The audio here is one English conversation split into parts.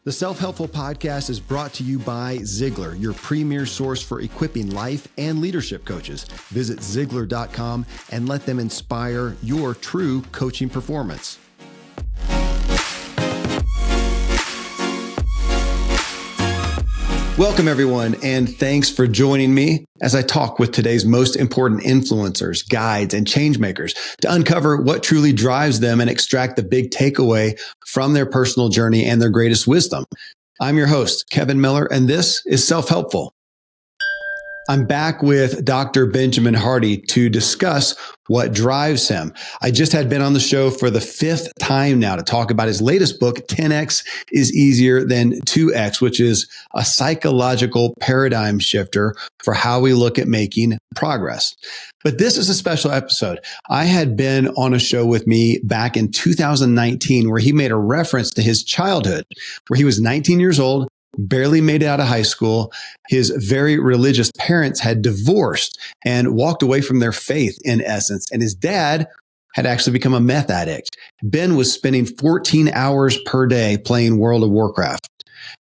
The Self-Helpful Podcast is brought to you by Ziglar, your premier source for equipping life and leadership coaches. Visit Ziglar.com and let them inspire your true coaching performance. Welcome, everyone, and thanks for joining me as I talk with today's most important influencers, guides, and changemakers to uncover what truly drives them and extract the big takeaway from their personal journey and their greatest wisdom. I'm your host, Kevin Miller, and this is Self-Helpful. I'm back with Dr. Benjamin Hardy to discuss what drives him. I just had been on the show for the fifth time now to talk about his latest book, 10X is Easier Than 2X, which is a psychological paradigm shifter for how we look at making progress. But this is a special episode. I had been on a show with me back in 2019 where he made a reference to his childhood, where he was 19 years old, barely made it out of high school. His very religious parents had divorced and walked away from their faith, in essence. And his dad had actually become a meth addict. Ben was spending 14 hours per day playing World of Warcraft.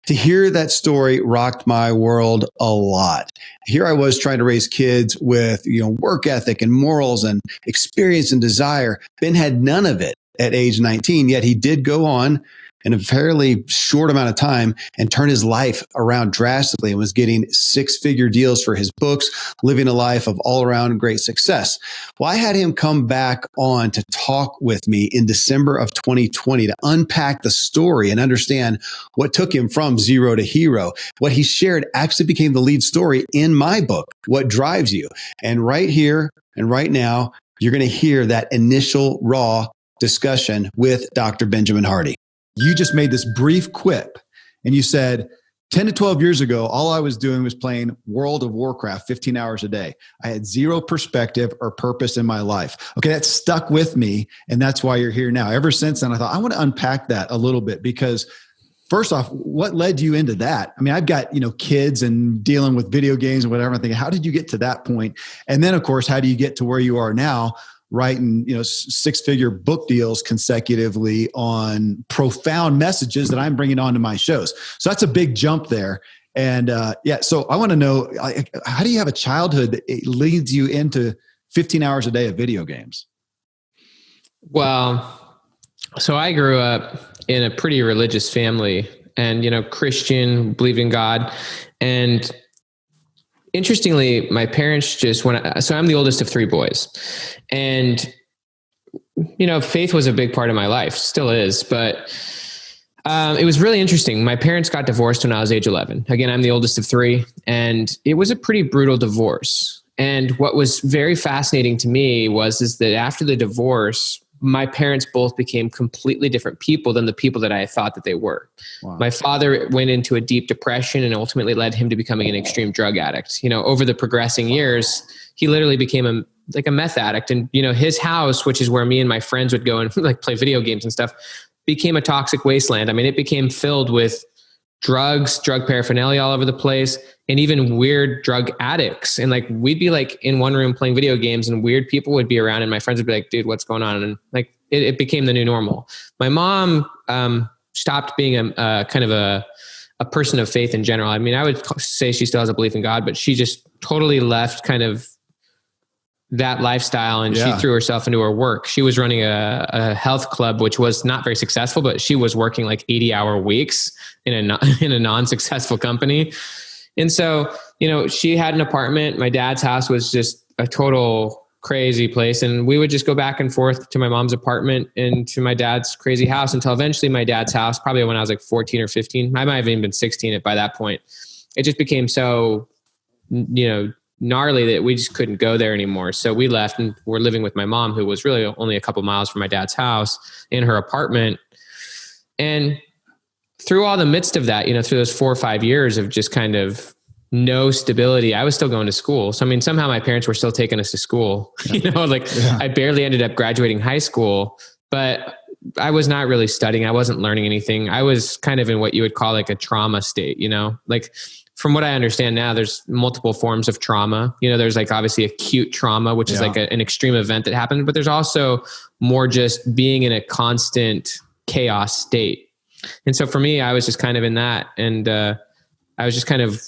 To hear that story rocked my world a lot. Here I was trying to raise kids with, work ethic and morals and experience and desire. Ben had none of it at age 19, yet he did go on in a fairly short amount of time and turn his life around drastically and was getting six-figure deals for his books, living a life of all-around great success. Well, I had him come back on to talk with me in December of 2020 to unpack the story and understand what took him from zero to hero. What he shared actually became the lead story in my book, What Drives You. And right here and right now, you're going to hear that initial raw discussion with Dr. Benjamin Hardy. You just made this brief quip and you said 10 to 12 years ago, all I was doing was playing World of Warcraft 15 hours a day. I had zero perspective or purpose in my life. Okay, that stuck with me. And that's why you're here now. Ever since then, I thought I want to unpack that a little bit because first off, what led you into that? I mean, I've got, kids and dealing with video games and whatever. I'm thinking, how did you get to that point? And then of course, how do you get to where you are now? Writing, six-figure book deals consecutively on profound messages that I'm bringing onto my shows. So that's a big jump there. And so I want to know, how do you have a childhood that leads you into 15 hours a day of video games? Well, so I grew up in a pretty religious family and, Christian, believed in God. And interestingly, my parents so I'm the oldest of three boys and, faith was a big part of my life, still is, but, it was really interesting. My parents got divorced when I was age 11. Again, I'm the oldest of three and it was a pretty brutal divorce. And what was very fascinating to me is that after the divorce, my parents both became completely different people than the people that I thought that they were. Wow. My father went into a deep depression and ultimately led him to becoming an extreme drug addict. Over the progressing years, he literally became a meth addict. And, his house, which is where me and my friends would go and play video games and stuff, became a toxic wasteland. I mean, it became filled with drugs, drug paraphernalia all over the place, and even weird drug addicts. And we'd be in one room playing video games and weird people would be around and my friends would be like, dude, what's going on? And it became the new normal. My mom stopped being a kind of a person of faith in general. I mean, I would say she still has a belief in God, but she just totally left kind of that lifestyle and she threw herself into her work. She was running a health club, which was not very successful, but she was working 80-hour weeks in a non-successful company. And so, she had an apartment. My dad's house was just a total crazy place. And we would just go back and forth to my mom's apartment and to my dad's crazy house until eventually my dad's house, probably when I was 14 or 15, I might have even been 16 by that point. It just became so, gnarly that we just couldn't go there anymore. So we left and we're living with my mom, who was really only a couple miles from my dad's house, in her apartment. And through all the midst of that, through those 4 or 5 years of just kind of no stability, I was still going to school. So, I mean, somehow my parents were still taking us to school, I barely ended up graduating high school, but I was not really studying. I wasn't learning anything. I was kind of in what you would call a trauma state, from what I understand now, there's multiple forms of trauma. There's obviously acute trauma, which is an extreme event that happened, but there's also more just being in a constant chaos state. And so for me, I was just kind of in that. And I was just kind of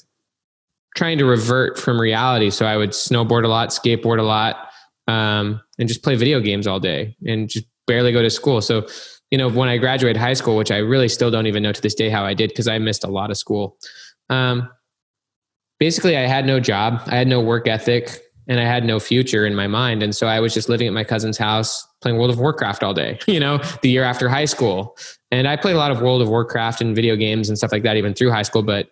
trying to revert from reality. So I would snowboard a lot, skateboard a lot, and just play video games all day and just barely go to school. So, when I graduated high school, which I really still don't even know to this day how I did, because I missed a lot of school. Basically, I had no job. I had no work ethic, and I had no future in my mind. And so I was just living at my cousin's house playing World of Warcraft all day, the year after high school. And I played a lot of World of Warcraft and video games and stuff like that, even through high school. But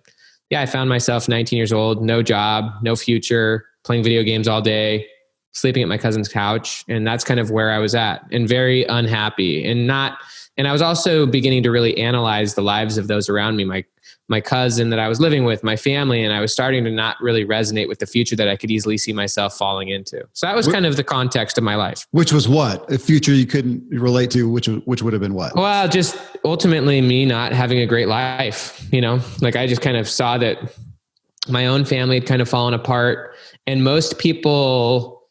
yeah, I found myself 19 years old, no job, no future, playing video games all day, sleeping at my cousin's couch. And that's kind of where I was at, and very unhappy. And I was also beginning to really analyze the lives of those around me, my cousin that I was living with, my family, and I was starting to not really resonate with the future that I could easily see myself falling into. So that was kind of the context of my life. Which was what? A future you couldn't relate to, which would have been what? Well, just ultimately me not having a great life, I just kind of saw that my own family had kind of fallen apart, and most people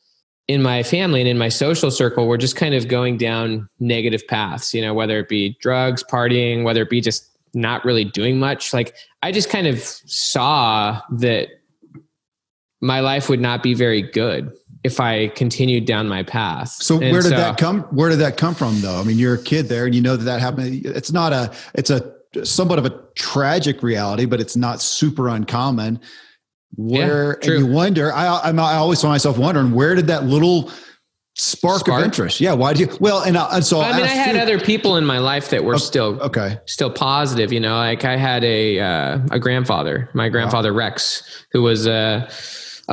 in my family and in my social circle were just kind of going down negative paths, whether it be drugs, partying, whether it be just not really doing much. I just kind of saw that my life would not be very good if I continued down my path. So where did that come from though? I mean, you're a kid there and that happened. It's a somewhat of a tragic reality, but it's not super uncommon. And you wonder, I always find myself wondering, where did that little spark of interest? Yeah. Why did you? Well, and so I had other people in my life that were still positive. I had a grandfather, my grandfather Rex, who was a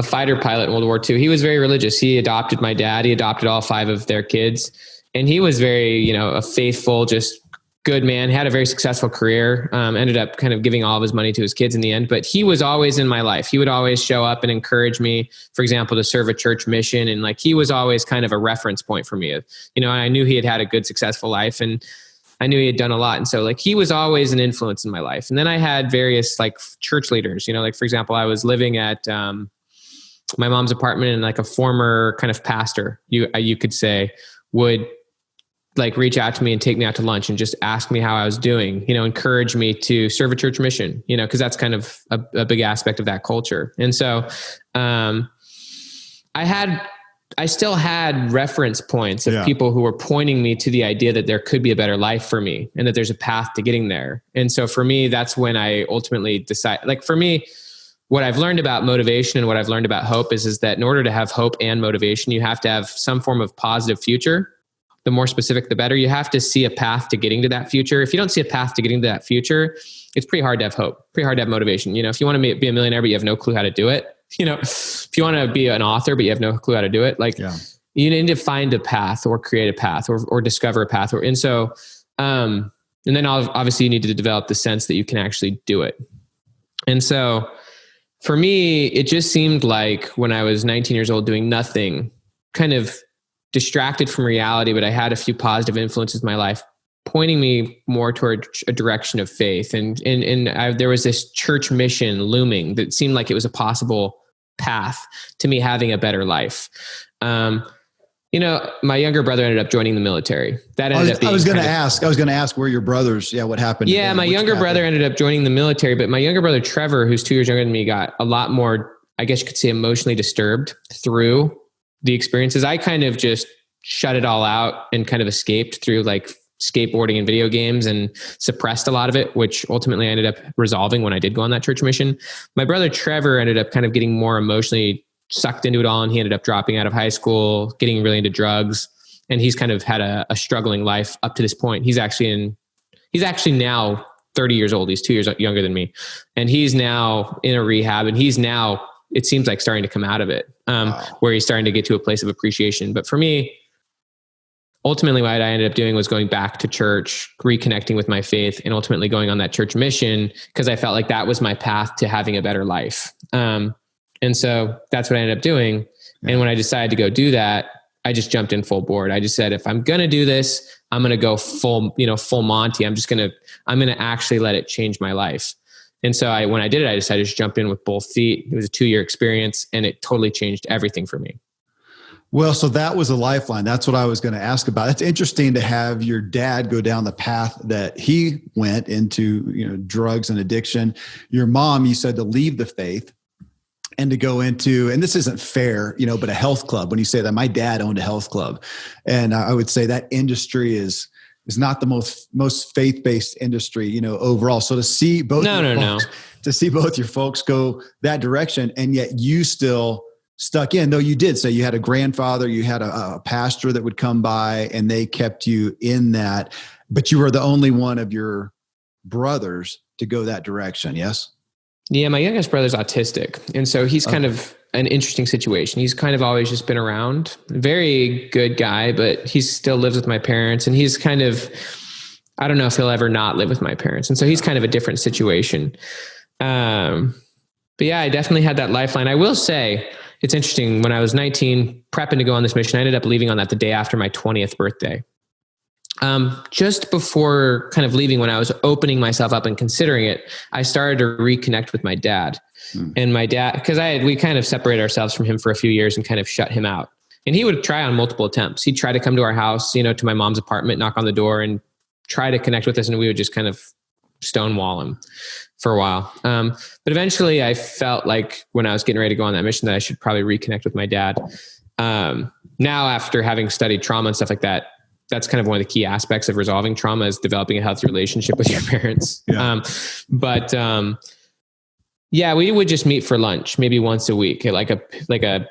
fighter pilot in World War II. He was very religious. He adopted my dad. He adopted all 5 of their kids, and he was very, a faithful, just good man, had a very successful career, ended up kind of giving all of his money to his kids in the end, but he was always in my life. He would always show up and encourage me, for example, to serve a church mission. And he was always kind of a reference point for me, and I knew he had a good, successful life, and I knew he had done a lot. And so he was always an influence in my life. And then I had various church leaders, for example, I was living at my mom's apartment, and a former kind of pastor, you could say, would reach out to me and take me out to lunch and just ask me how I was doing, encourage me to serve a church mission, cause that's kind of a big aspect of that culture. And so, I still had reference points of people who were pointing me to the idea that there could be a better life for me and that there's a path to getting there. And so for me, that's when I ultimately decided, for me, what I've learned about motivation and what I've learned about hope is that in order to have hope and motivation, you have to have some form of positive future. The more specific, the better. You have to see a path to getting to that future. If you don't see a path to getting to that future, it's pretty hard to have hope, pretty hard to have motivation. If you want to be a millionaire, but you have no clue how to do it, if you want to be an author, but you have no clue how to do it, you need to find a path or create a path or discover a path. And then obviously you need to develop the sense that you can actually do it. And so for me, it just seemed like when I was 19 years old doing nothing, kind of distracted from reality, but I had a few positive influences in my life pointing me more toward a direction of faith. And there was this church mission looming that seemed like it was a possible path to me having a better life. My younger brother ended up joining the military. That ended up being I was going to ask where your brothers, what happened? Yeah. My younger brother ended up joining the military, but my younger brother, Trevor, who's 2 years younger than me, got a lot more, I guess you could say, emotionally disturbed through the experiences. I kind of just shut it all out and kind of escaped through skateboarding and video games and suppressed a lot of it, which ultimately I ended up resolving when I did go on that church mission. My brother Trevor ended up kind of getting more emotionally sucked into it all. And he ended up dropping out of high school, getting really into drugs. And he's kind of had a struggling life up to this point. He's actually now 30 years old. He's 2 years younger than me. And he's now in a rehab, and he's now, it seems like, starting to come out of it, where he's starting to get to a place of appreciation. But for me, ultimately what I ended up doing was going back to church, reconnecting with my faith, and ultimately going on that church mission because I felt like that was my path to having a better life. And so that's what I ended up doing. Yeah. And when I decided to go do that, I just jumped in full board. I just said, if I'm going to do this, I'm going to go full Monty. I'm going to actually let it change my life. And so when I did it, I decided to jump in with both feet. It was a 2-year experience, and it totally changed everything for me. Well, so that was a lifeline. That's what I was going to ask about. It's interesting to have your dad go down the path that he went into, drugs and addiction. Your mom, you said, to leave the faith and to go into, and this isn't fair, but a health club. When you say that, my dad owned a health club, and I would say that industry is not the most faith-based industry, overall. So to see both to see both your folks go that direction, and yet you still stuck in, though you did say you had a grandfather, you had a pastor that would come by and they kept you in that, but you were the only one of your brothers to go that direction. Yes. Yeah. My youngest brother's autistic. And so he's kind of an interesting situation. He's kind of always just been around, very good guy, but he still lives with my parents, and he's kind of, I don't know if he'll ever not live with my parents. And so he's kind of a different situation. But yeah, I definitely had that lifeline. I will say, it's interesting. When I was 19, prepping to go on this mission, I ended up leaving on that the day after my 20th birthday. Just before kind of leaving, when I was opening myself up and considering it, I started to reconnect with my dad. And my dad, because we kind of separated ourselves from him for a few years and kind of shut him out. And he would try on multiple attempts. He'd try to come to our house, to my mom's apartment, knock on the door and try to connect with us. And we would just kind of stonewall him for a while. But eventually I felt like when I was getting ready to go on that mission that I should probably reconnect with my dad. Now, after having studied trauma and stuff like that, that's kind of one of the key aspects of resolving trauma, is developing a healthy relationship with your parents. Yeah. Yeah, we would just meet for lunch, maybe once a week at like a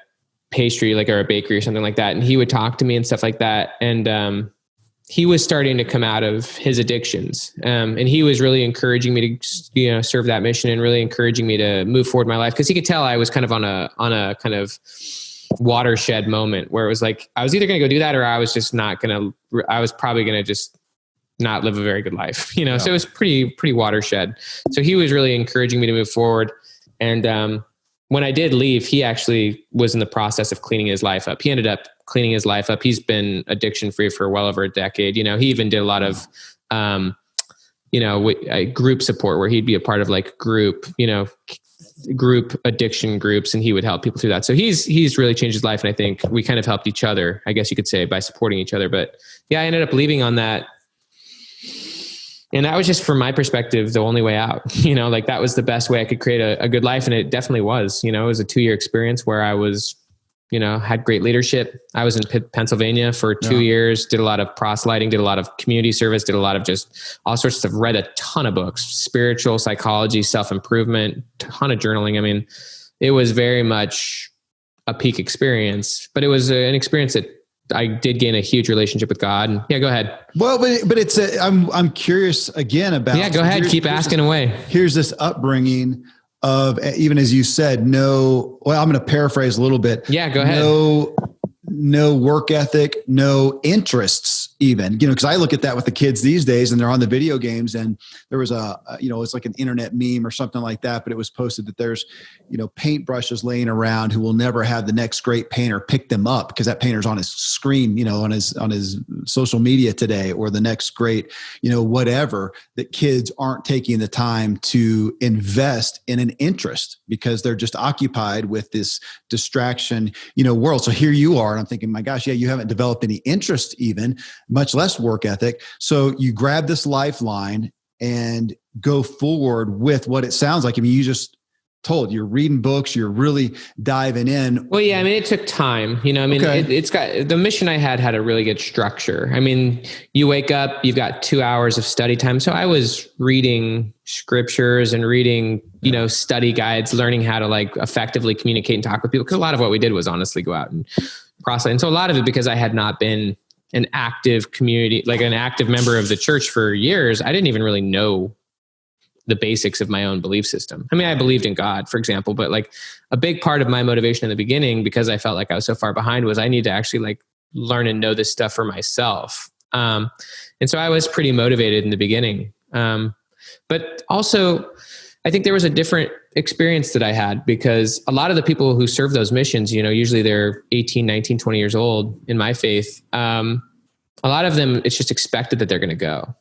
pastry, or a bakery or something like that. And he would talk to me and stuff like that. And, he was starting to come out of his addictions. And he was really encouraging me to, serve that mission, and really encouraging me to move forward in my life. Cause he could tell I was kind of on a kind of watershed moment where it was like, I was either going to go do that, or I was just I was probably going to just not live a very good life, So it was pretty watershed. So he was really encouraging me to move forward. And, when I did leave, he actually was in the process of cleaning his life up. He ended up cleaning his life up. He's been addiction free for well over a decade. He even did a lot of, group support, where he'd be a part of like group addiction groups, and he would help people through that. So he's really changed his life. And I think we kind of helped each other, I guess you could say, by supporting each other. But yeah, I ended up leaving on that. And that was just, from my perspective, the only way out, that was the best way I could create a good life. And it definitely was, it was a 2-year experience where I was, had great leadership. I was in Pennsylvania for 2 years, did a lot of proselyting, did a lot of community service, did a lot of just all sorts of stuff, read a ton of books, spiritual psychology, self-improvement, ton of journaling. I mean, it was very much a peak experience, but it was an experience that I did gain a huge relationship with God. And yeah, go ahead. Well, but it's I'm curious again about. Yeah, go ahead. Keep asking away. Here's this upbringing of, even as you said, I'm going to paraphrase a little bit. Yeah, go ahead. No work ethic, no interests even, because I look at that with the kids these days, and they're on the video games, and there was it's like an internet meme or something like that, but it was posted that there's, paintbrushes laying around who will never have the next great painter pick them up because that painter's on his screen, on his social media today, or the next great, whatever, that kids aren't taking the time to invest in an interest because they're just occupied with this distraction, world. So here you are, and I'm thinking, my gosh, yeah, you haven't developed any interest even, much less work ethic. So you grab this lifeline and go forward with what it sounds like. I mean, you just told, you're reading books, you're really diving in. Well, yeah, I mean, it took time, it's got, the mission I had a really good structure. I mean, you wake up, you've got 2 hours of study time. So I was reading scriptures and reading, study guides, learning how to like effectively communicate and talk with people. Cause a lot of what we did was honestly go out and process. And so a lot of it, because I had not been an active community, like an active member of the church for years, I didn't even really know the basics of my own belief system. I mean, I believed in God, for example, but like a big part of my motivation in the beginning, because I felt like I was so far behind, was I need to actually like learn and know this stuff for myself. And so I was pretty motivated in the beginning. But also I think there was a different experience that I had, because a lot of the people who serve those missions, usually they're 18, 19, 20 years old in my faith. A lot of them, it's just expected that they're going to go.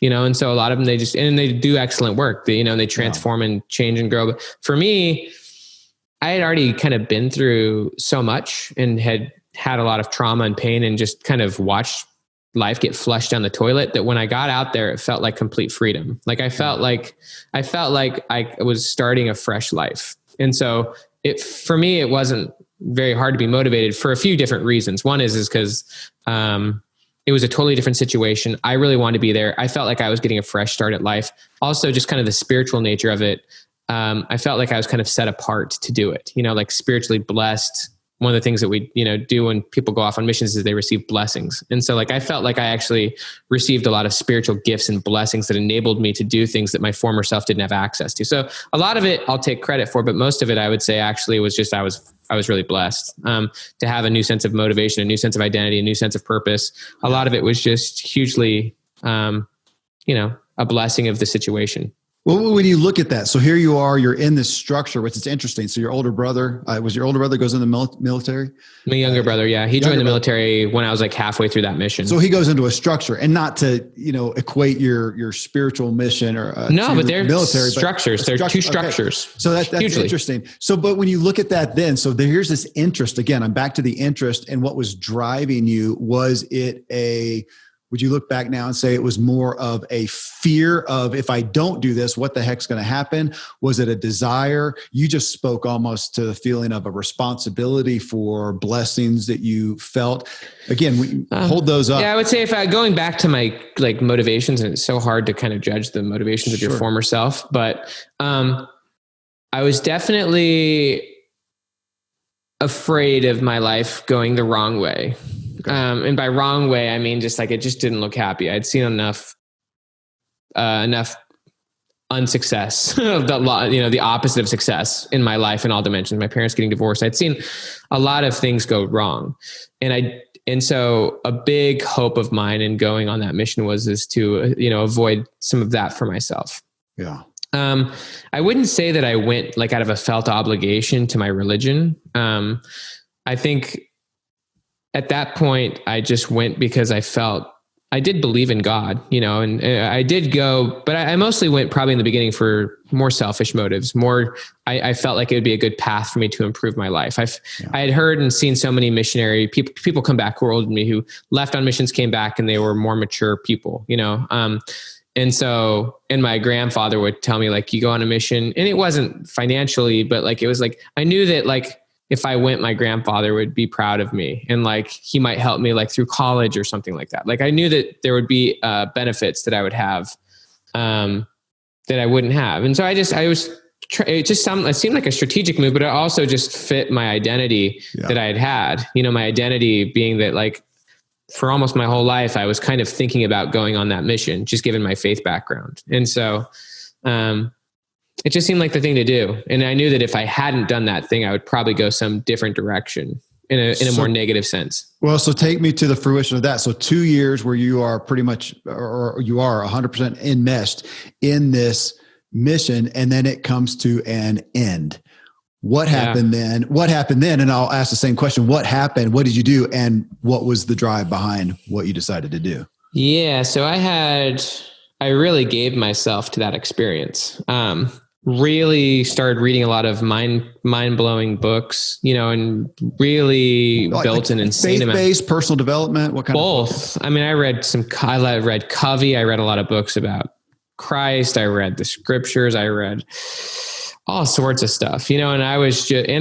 And so a lot of them, they do excellent work. They transform and change and grow. But for me, I had already kind of been through so much and had had a lot of trauma and pain and just kind of watched life get flushed down the toilet, that when I got out there, it felt like complete freedom. Like I felt like I was starting a fresh life. And so for me, it wasn't very hard to be motivated for a few different reasons. One is because, it was a totally different situation. I really wanted to be there. I felt like I was getting a fresh start at life. Also, just kind of the spiritual nature of it. I felt like I was kind of set apart to do it, like spiritually blessed. One of the things that we, do when people go off on missions is they receive blessings. And so I felt like I actually received a lot of spiritual gifts and blessings that enabled me to do things that my former self didn't have access to. So a lot of it I'll take credit for, but most of it I would say actually was just, I was really blessed to have a new sense of motivation, a new sense of identity, a new sense of purpose. A lot of it was just hugely, a blessing of the situation. Well, when you look at that, so here you are, you're in this structure, which is interesting. So your older brother, goes in the military? My younger brother. Yeah. He joined the military when I was like halfway through that mission. So he goes into a structure, and not to, equate your spiritual mission or but they're military structures. They're two structures. Okay. So that's interesting. So, but when you look at that, then, so here's this interest again, I'm back to the interest and what was driving you. Would you look back now and say it was more of a fear of, if I don't do this, what the heck's going to happen? Was it a desire? You just spoke almost to the feeling of a responsibility for blessings that you felt. Again, we hold those up. Yeah, I would say going back to my motivations, and it's so hard to kind of judge the motivations of your former self, but I was definitely afraid of my life going the wrong way. And by wrong way, I mean, just it just didn't look happy. I'd seen enough unsuccess, the opposite of success in my life in all dimensions. My parents getting divorced. I'd seen a lot of things go wrong. And so a big hope of mine in going on that mission is to, avoid some of that for myself. Yeah. I wouldn't say that I went out of a felt obligation to my religion. I think at that point, I just went because I did believe in God, and I did go, but I mostly went probably in the beginning for more selfish motives. I felt like it would be a good path for me to improve my life. I had heard and seen so many missionary people come back who were older than me, who left on missions, came back, and they were more mature people, and my grandfather would tell me, you go on a mission, and it wasn't financially, but it was I knew that if I went, my grandfather would be proud of me, and he might help me through college or something like that. I knew that there would be benefits that I would have that I wouldn't have. And so it seemed like a strategic move, but it also just fit my identity that I had. My identity being that for almost my whole life, I was kind of thinking about going on that mission, just given my faith background. And so it just seemed like the thing to do. And I knew that if I hadn't done that thing, I would probably go some different direction in a more negative sense. Well, so take me to the fruition of that. So 2 years where you are pretty much, or you are 100% enmeshed in this mission, and then it comes to an end. What happened then? What happened then? And I'll ask the same question. What happened? What did you do? And what was the drive behind what you decided to do? Yeah. So I really gave myself to that experience. Really started reading a lot of mind-blowing books, and really built an insane amount. Faith-based, personal development, what kind both. of books? I mean, I read Covey. I read a lot of books about Christ. I read the scriptures. I read all sorts of stuff, and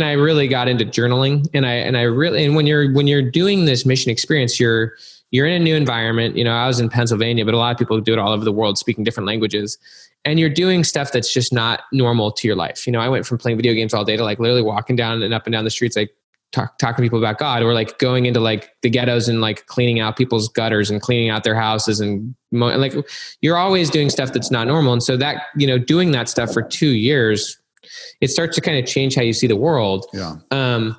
I really got into journaling, and when you're doing this mission experience, you're in a new environment. I was in Pennsylvania, but a lot of people do it all over the world, speaking different languages. And you're doing stuff that's just not normal to your life. I went from playing video games all day to literally walking down and up and down the streets, talking to people about God, or going into the ghettos and cleaning out people's gutters and cleaning out their houses. And you're always doing stuff that's not normal. And so that, doing that stuff for 2 years, it starts to kind of change how you see the world. Yeah. I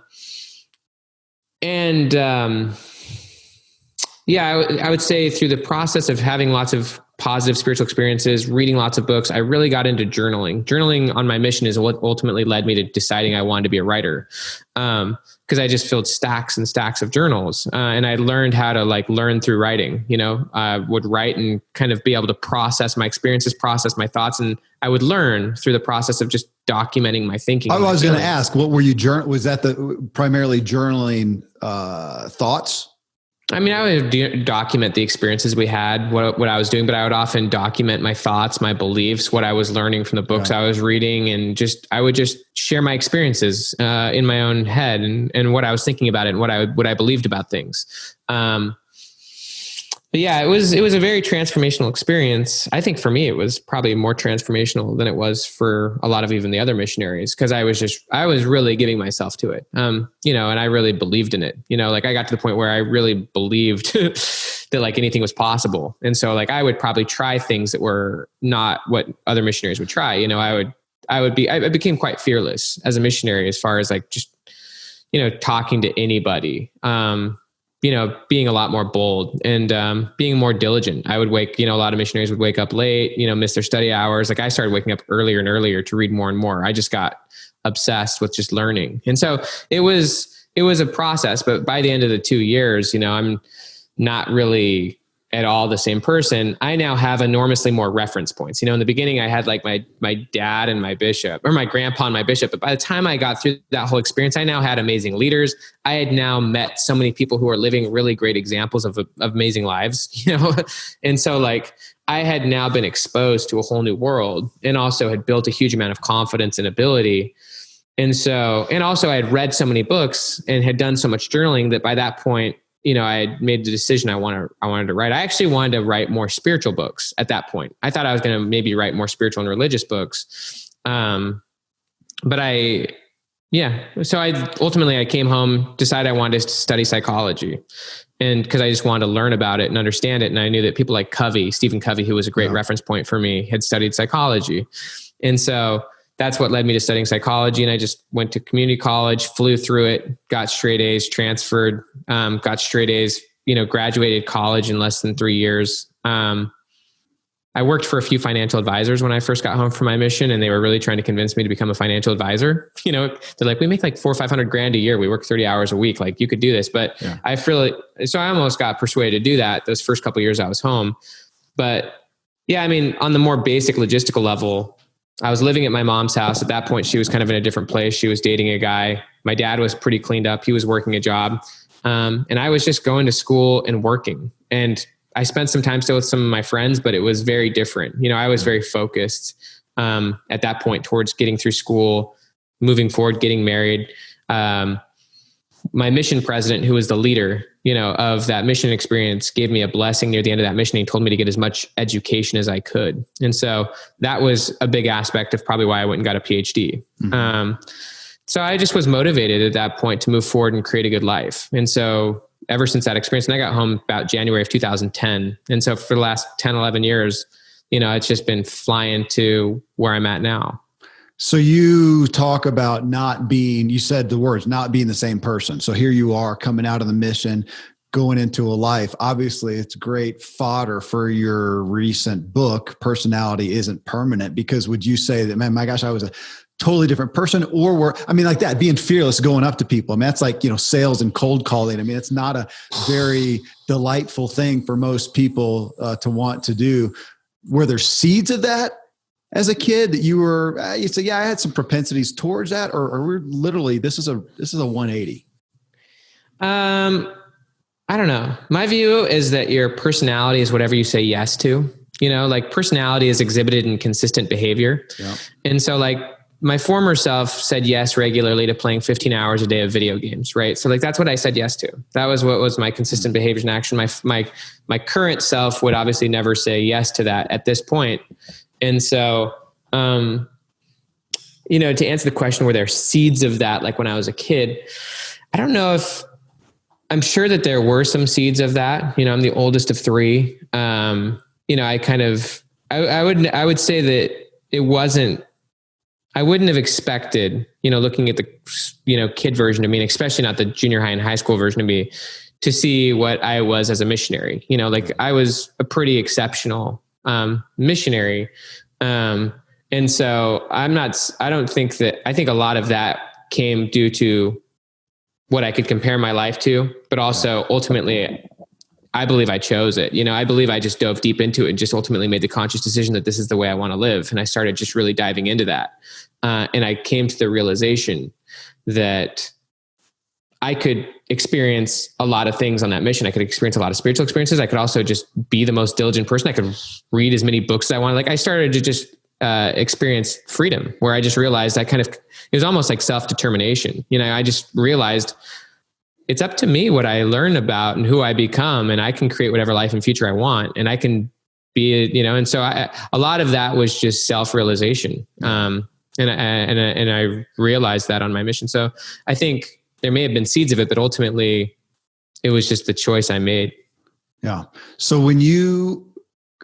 would say through the process of having lots of positive spiritual experiences, reading lots of books, I really got into journaling. Journaling on my mission is what ultimately led me to deciding I wanted to be a writer. Because I just filled stacks and stacks of journals. And I learned how to like learn through writing. I would write and kind of be able to process my experiences, process my thoughts. And I would learn through the process of just documenting my thinking. I was going to ask, what were you was that primarily journaling thoughts? I mean, I would document the experiences we had, what I was doing, but I would often document my thoughts, my beliefs, what I was learning from the books I was reading, and I would just share my experiences in my own head and what I was thinking about it and what I believed about things. But yeah, it was a very transformational experience. I think for me, it was probably more transformational than it was for a lot of even the other missionaries, because I was really giving myself to it. And I really believed in it. Like I got to the point where I really believed that like anything was possible. And so like I would probably try things that were not what other missionaries would try. I became quite fearless as a missionary as far as like just, talking to anybody. Being a lot more bold and being more diligent. I would wake, a lot of missionaries would wake up late, miss their study hours. Like I started waking up earlier and earlier to read more and more. I just got obsessed with just learning. And so it was a process, but by the end of the 2 years, I'm not really at all the same person. I now have enormously more reference points. In the beginning I had like my dad and my bishop, or my grandpa and my bishop. But by the time I got through that whole experience, I now had amazing leaders. I had now met so many people who are living really great examples of amazing lives, And so like I had now been exposed to a whole new world and also had built a huge amount of confidence and ability. And also I had read so many books and had done so much journaling that by that point, I had made the decision I wanted to write. I actually wanted to write more spiritual books at that point. I thought I was going to maybe write more spiritual and religious books. So I ultimately came home, decided I wanted to study psychology, and because I just wanted to learn about it and understand it. And I knew that people like Stephen Covey, who was a great reference point for me, had studied psychology. And so that's what led me to studying psychology. And I just went to community college, flew through it, got straight A's, transferred, got straight A's, graduated college in less than 3 years. I worked for a few financial advisors when I first got home from my mission, and they were really trying to convince me to become a financial advisor. They're like, we make like $400,000 or $500,000 a year. We work 30 hours a week. Like you could do this, but so I almost got persuaded to do that those first couple of years I was home. But yeah, I mean, on the more basic logistical level, I was living at my mom's house. At that point, she was kind of in a different place. She was dating a guy. My dad was pretty cleaned up. He was working a job. And I was just going to school and working. And I spent some time still with some of my friends, but it was very different. I was very focused at that point towards getting through school, moving forward, getting married. My mission president, who was the leader, of that mission experience, gave me a blessing near the end of that mission. He told me to get as much education as I could. And so that was a big aspect of probably why I went and got a PhD. Mm-hmm. So I just was motivated at that point to move forward and create a good life. And so ever since that experience, and I got home about January of 2010. And so for the last 10, 11 years, it's just been flying to where I'm at now. So you talk about you said the words, not being the same person. So here you are coming out of the mission, going into a life. Obviously, it's great fodder for your recent book, Personality Isn't Permanent, because would you say that, man, my gosh, I was a totally different person, or like that, being fearless, going up to people. I mean, that's like, sales and cold calling. I mean, it's not a very delightful thing for most people to want to do. Were there seeds of that as a kid that you say, yeah, I had some propensities towards that, or we're literally, this is a 180? I don't know. My view is that your personality is whatever you say yes to. Like personality is exhibited in consistent behavior. Yeah. And so like my former self said yes regularly to playing 15 hours a day of video games, right? So like that's what I said yes to. That was what was my consistent behaviors in action. My current self would obviously never say yes to that at this point. And so, to answer the question, were there seeds of that? Like when I was a kid, I don't know if I'm sure that there were some seeds of that. I'm the oldest of three. I would say that it wasn't, I wouldn't have expected, looking at the, kid version of me, and especially not the junior high and high school version of me, to see what I was as a missionary. I was a pretty exceptional missionary. And so I think a lot of that came due to what I could compare my life to, but also ultimately I believe I chose it. I believe I just dove deep into it and just ultimately made the conscious decision that this is the way I want to live. And I started just really diving into that. And I came to the realization that I could experience a lot of things on that mission. I could experience a lot of spiritual experiences. I could also just be the most diligent person. I could read as many books as I wanted. Like I started to just experience freedom, where I just realized it was almost like self-determination. I just realized it's up to me what I learn about and who I become, and I can create whatever life and future I want, and I can be, and so a lot of that was just self-realization. And I realized that on my mission. So I think there may have been seeds of it, but ultimately it was just the choice I made. Yeah. So when you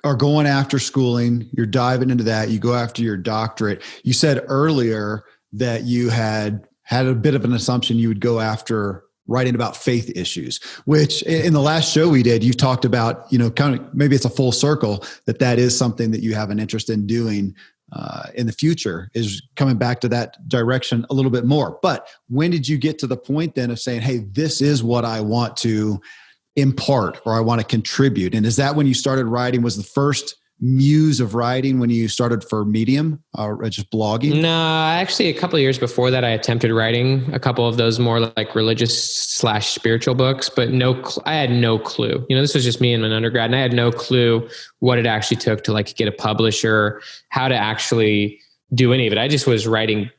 are going after schooling, you're diving into that, you go after your doctorate. You said earlier that you had a bit of an assumption you would go after writing about faith issues, which in the last show we did, you talked about, kind of maybe it's a full circle that is something that you have an interest in doing in the future, is coming back to that direction a little bit more. But when did you get to the point then of saying, hey, this is what I want to impart or I want to contribute? And is that when you started writing? Was the first muse of writing when you started for Medium or just blogging? No, actually a couple of years before that, I attempted writing a couple of those more like religious/spiritual books, but I had no clue. This was just me in an undergrad, and I had no clue what it actually took to like get a publisher, how to actually do any of it. I just was writing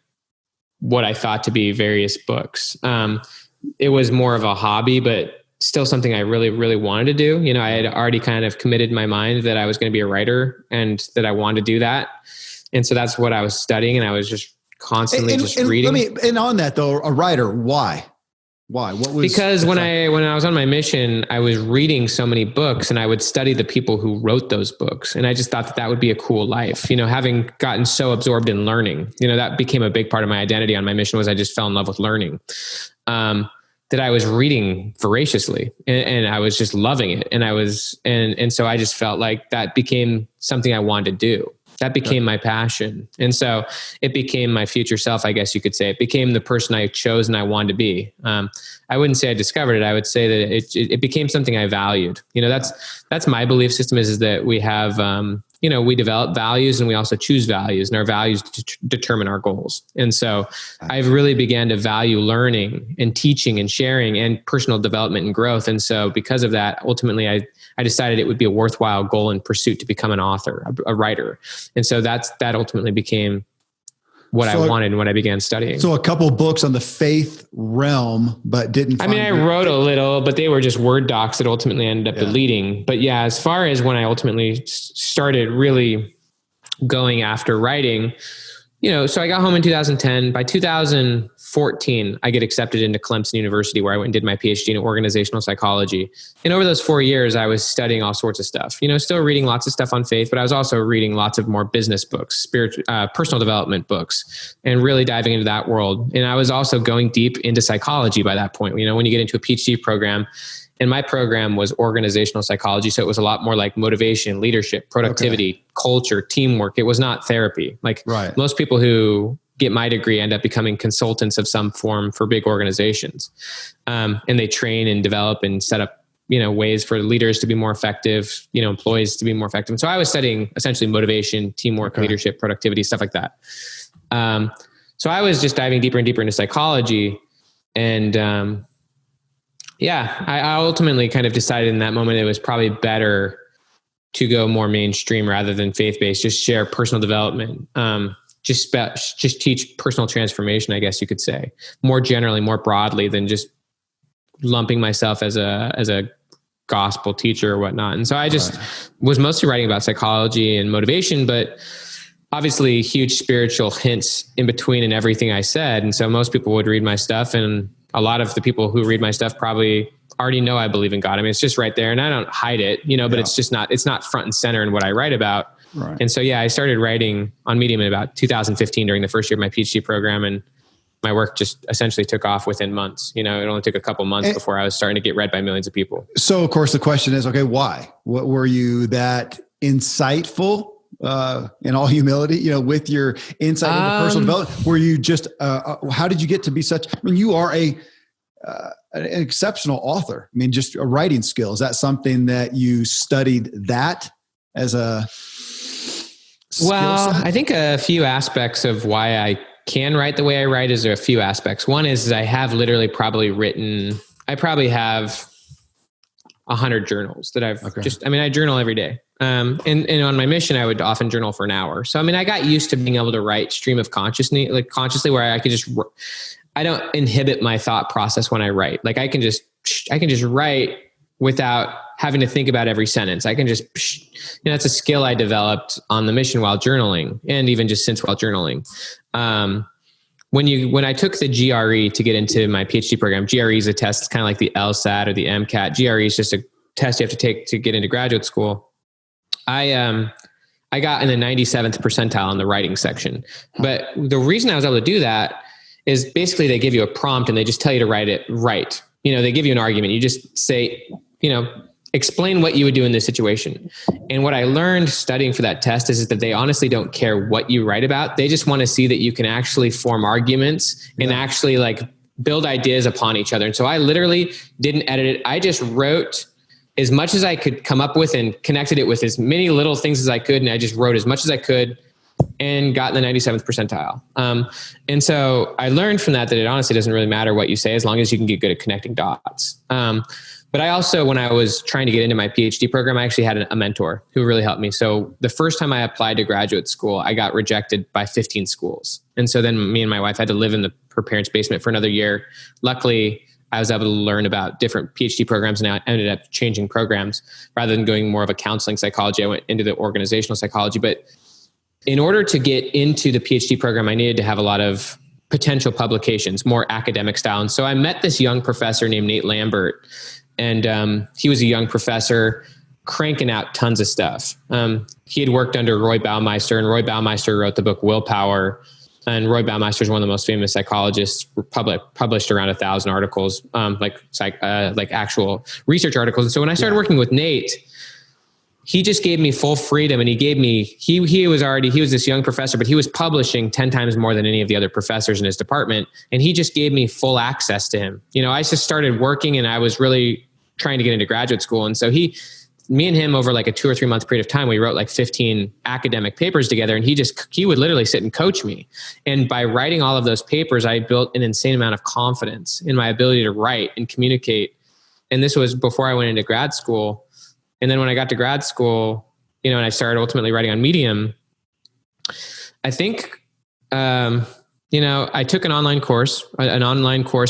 what I thought to be various books. It was more of a hobby, but still something I really, really wanted to do. I had already kind of committed my mind that I was going to be a writer and that I wanted to do that. And so that's what I was studying. And I was just constantly reading. And on that though, a writer, why? What was, because when I was on my mission, I was reading so many books and I would study the people who wrote those books. And I just thought that would be a cool life. Having gotten so absorbed in learning, that became a big part of my identity on my mission, was I just fell in love with learning. That I was reading voraciously and I was just loving it. And so I just felt like that became something I wanted to do. That became my passion. And so it became my future self, I guess you could say. It became the person I chose and I wanted to be. I wouldn't say I discovered it. I would say that it became something I valued. That's my belief system is that we have, we develop values and we also choose values, and our values determine our goals. And so I've really began to value learning and teaching and sharing and personal development and growth. And so because of that, ultimately I decided it would be a worthwhile goal and pursuit to become an author, a writer. And so that ultimately became what I wanted and what I began studying. So a couple of books on the faith realm, but didn't. I wrote a little, but they were just Word docs that ultimately ended up deleting. But yeah, as far as when I ultimately started really going after writing, so I got home in 2010. By 2014, I get accepted into Clemson University, where I went and did my PhD in organizational psychology. And over those 4 years, I was studying all sorts of stuff, still reading lots of stuff on faith, but I was also reading lots of more business books, personal development books, and really diving into that world. And I was also going deep into psychology by that point. When you get into a PhD program, and my program was organizational psychology. So it was a lot more like motivation, leadership, productivity, culture, teamwork. It was not therapy. Most people who get my degree end up becoming consultants of some form for big organizations. And they train and develop and set up, ways for leaders to be more effective, employees to be more effective. And so I was studying essentially motivation, teamwork, leadership, productivity, stuff like that. So I was just diving deeper and deeper into psychology. And, I ultimately kind of decided in that moment it was probably better to go more mainstream rather than faith-based, just share personal development, just teach personal transformation, I guess you could say, more generally, more broadly than just lumping myself as a gospel teacher or whatnot. And so I just was mostly writing about psychology and motivation, but obviously huge spiritual hints in between and everything I said. And so most people would read my stuff, and a lot of the people who read my stuff probably already know I believe in God. I mean, it's just right there, and I don't hide it, but it's not front and center in what I write about. Right. And so, I started writing on Medium in about 2015 during the first year of my PhD program, and my work just essentially took off within months. It only took a couple months before I was starting to get read by millions of people. So of course the question is, okay, why? What were you that insightful, in all humility, with your insight into personal development? Were you just, how did you get to be such, you are an exceptional author. Just a writing skill. Is that something that you studied that as a skill set? I think a few aspects of why I can write the way I write is there are a few aspects. One is I have literally I probably have 100 journals that I've I journal every day. And on my mission, I would often journal for an hour. So, I got used to being able to write stream of consciously, where I don't inhibit my thought process when I write. Like I can just write without having to think about every sentence. I can just, it's a skill I developed on the mission while journaling, and even just since while journaling. When I took the GRE to get into my PhD program, GRE is a test. It's kind of like the LSAT or the MCAT. GRE is just a test you have to take to get into graduate school. I got in the 97th percentile in the writing section. But the reason I was able to do that is basically they give you a prompt and they just tell you to write it right. They give you an argument. You just say, explain what you would do in this situation. And what I learned studying for that test is that they honestly don't care what you write about. They just want to see that you can actually form arguments and actually build ideas upon each other. And so I literally didn't edit it. I just wrote as much as I could come up with and connected it with as many little things as I could. And I just wrote as much as I could and got in the 97th percentile. And so I learned from that it honestly doesn't really matter what you say as long as you can get good at connecting dots. But I also, when I was trying to get into my PhD program, I actually had a mentor who really helped me. So the first time I applied to graduate school, I got rejected by 15 schools. And so then me and my wife had to live in her parents' basement for another year. Luckily, I was able to learn about different PhD programs, and I ended up changing programs. Rather than going more of a counseling psychology, I went into the organizational psychology. But in order to get into the PhD program, I needed to have a lot of potential publications, more academic style. And so I met this young professor named Nate Lambert. And he was a young professor cranking out tons of stuff. He had worked under Roy Baumeister, and Roy Baumeister wrote the book Willpower. And Roy Baumeister is one of the most famous psychologists, published around 1,000 articles, like actual research articles. And so when I started working with Nate, he just gave me full freedom, and he was this young professor, but he was publishing 10 times more than any of the other professors in his department. And he just gave me full access to him. I just started working, and I was really trying to get into graduate school. And so me and him over like a 2 or 3 month period of time, we wrote like 15 academic papers together, and he would literally sit and coach me. And by writing all of those papers, I built an insane amount of confidence in my ability to write and communicate. And this was before I went into grad school. And then when I got to grad school, and I started ultimately writing on Medium, I think, I took an online course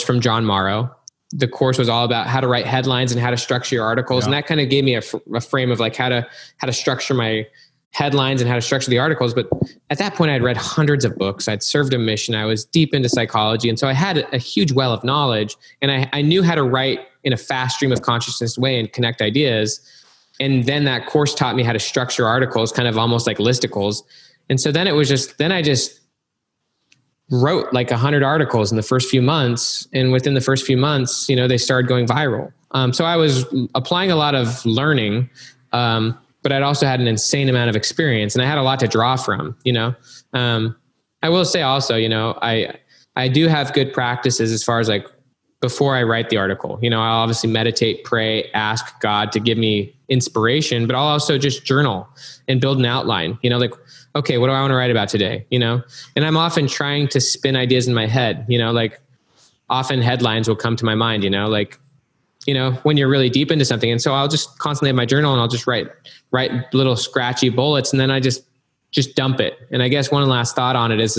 from John Morrow. The course was all about how to write headlines and how to structure your articles. Yeah. And that kind of gave me a frame of like how to structure my headlines and how to structure the articles. But at that point, I'd read hundreds of books. I'd served a mission. I was deep into psychology. And so I had a huge well of knowledge, and I knew how to write in a fast stream of consciousness way and connect ideas. And then that course taught me how to structure articles, kind of almost like listicles. And so then I just wrote like 100 articles in the first few months. And within the first few months, they started going viral. So I was applying a lot of learning, but I'd also had an insane amount of experience, and I had a lot to draw from, I will say also, I do have good practices as far as like, before I write the article, I'll obviously meditate, pray, ask God to give me inspiration, but I'll also just journal and build an outline, like, okay, what do I want to write about today? And I'm often trying to spin ideas in my head, like often headlines will come to my mind, when you're really deep into something. And so I'll just constantly have my journal, and I'll just write little scratchy bullets, and then I just dump it. And I guess one last thought on it is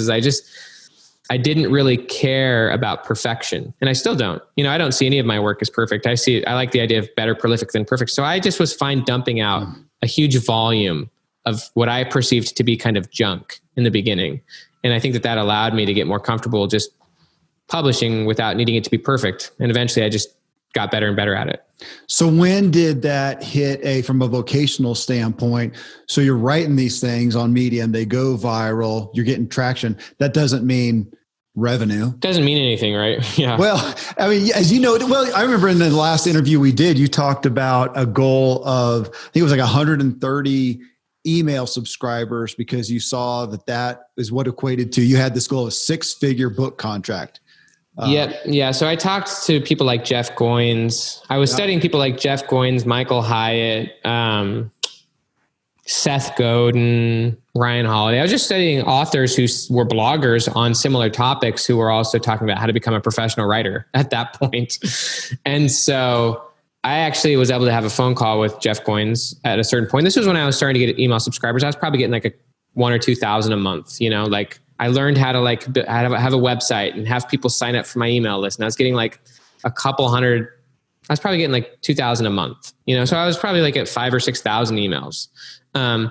I didn't really care about perfection, and I still don't. I don't see any of my work as perfect. I like the idea of better prolific than perfect. So I just was fine dumping out a huge volume of what I perceived to be kind of junk in the beginning. And I think that allowed me to get more comfortable just publishing without needing it to be perfect. And eventually I just got better and better at it. So when did that hit from a vocational standpoint? So you're writing these things on Medium, they go viral, you're getting traction. That doesn't mean revenue. Doesn't mean anything, right? Yeah. Well, as you know, I remember in the last interview we did, you talked about a goal of, I think it was like 130 email subscribers because you saw that is what equated to, you had this goal of 6-figure book contract. Yeah. So I talked to people like Jeff Goins. I was studying people like Jeff Goins, Michael Hyatt, Seth Godin, Ryan Holiday. I was just studying authors who were bloggers on similar topics who were also talking about how to become a professional writer at that point. And so I actually was able to have a phone call with Jeff Goins at a certain point. This was when I was starting to get email subscribers. I was probably getting like 1,000 or 2,000 a month, like I learned how to have a website and have people sign up for my email list. And I was getting like a couple hundred, I was probably getting like 2,000 a month, so I was probably like at 5,000 or 6,000 emails. I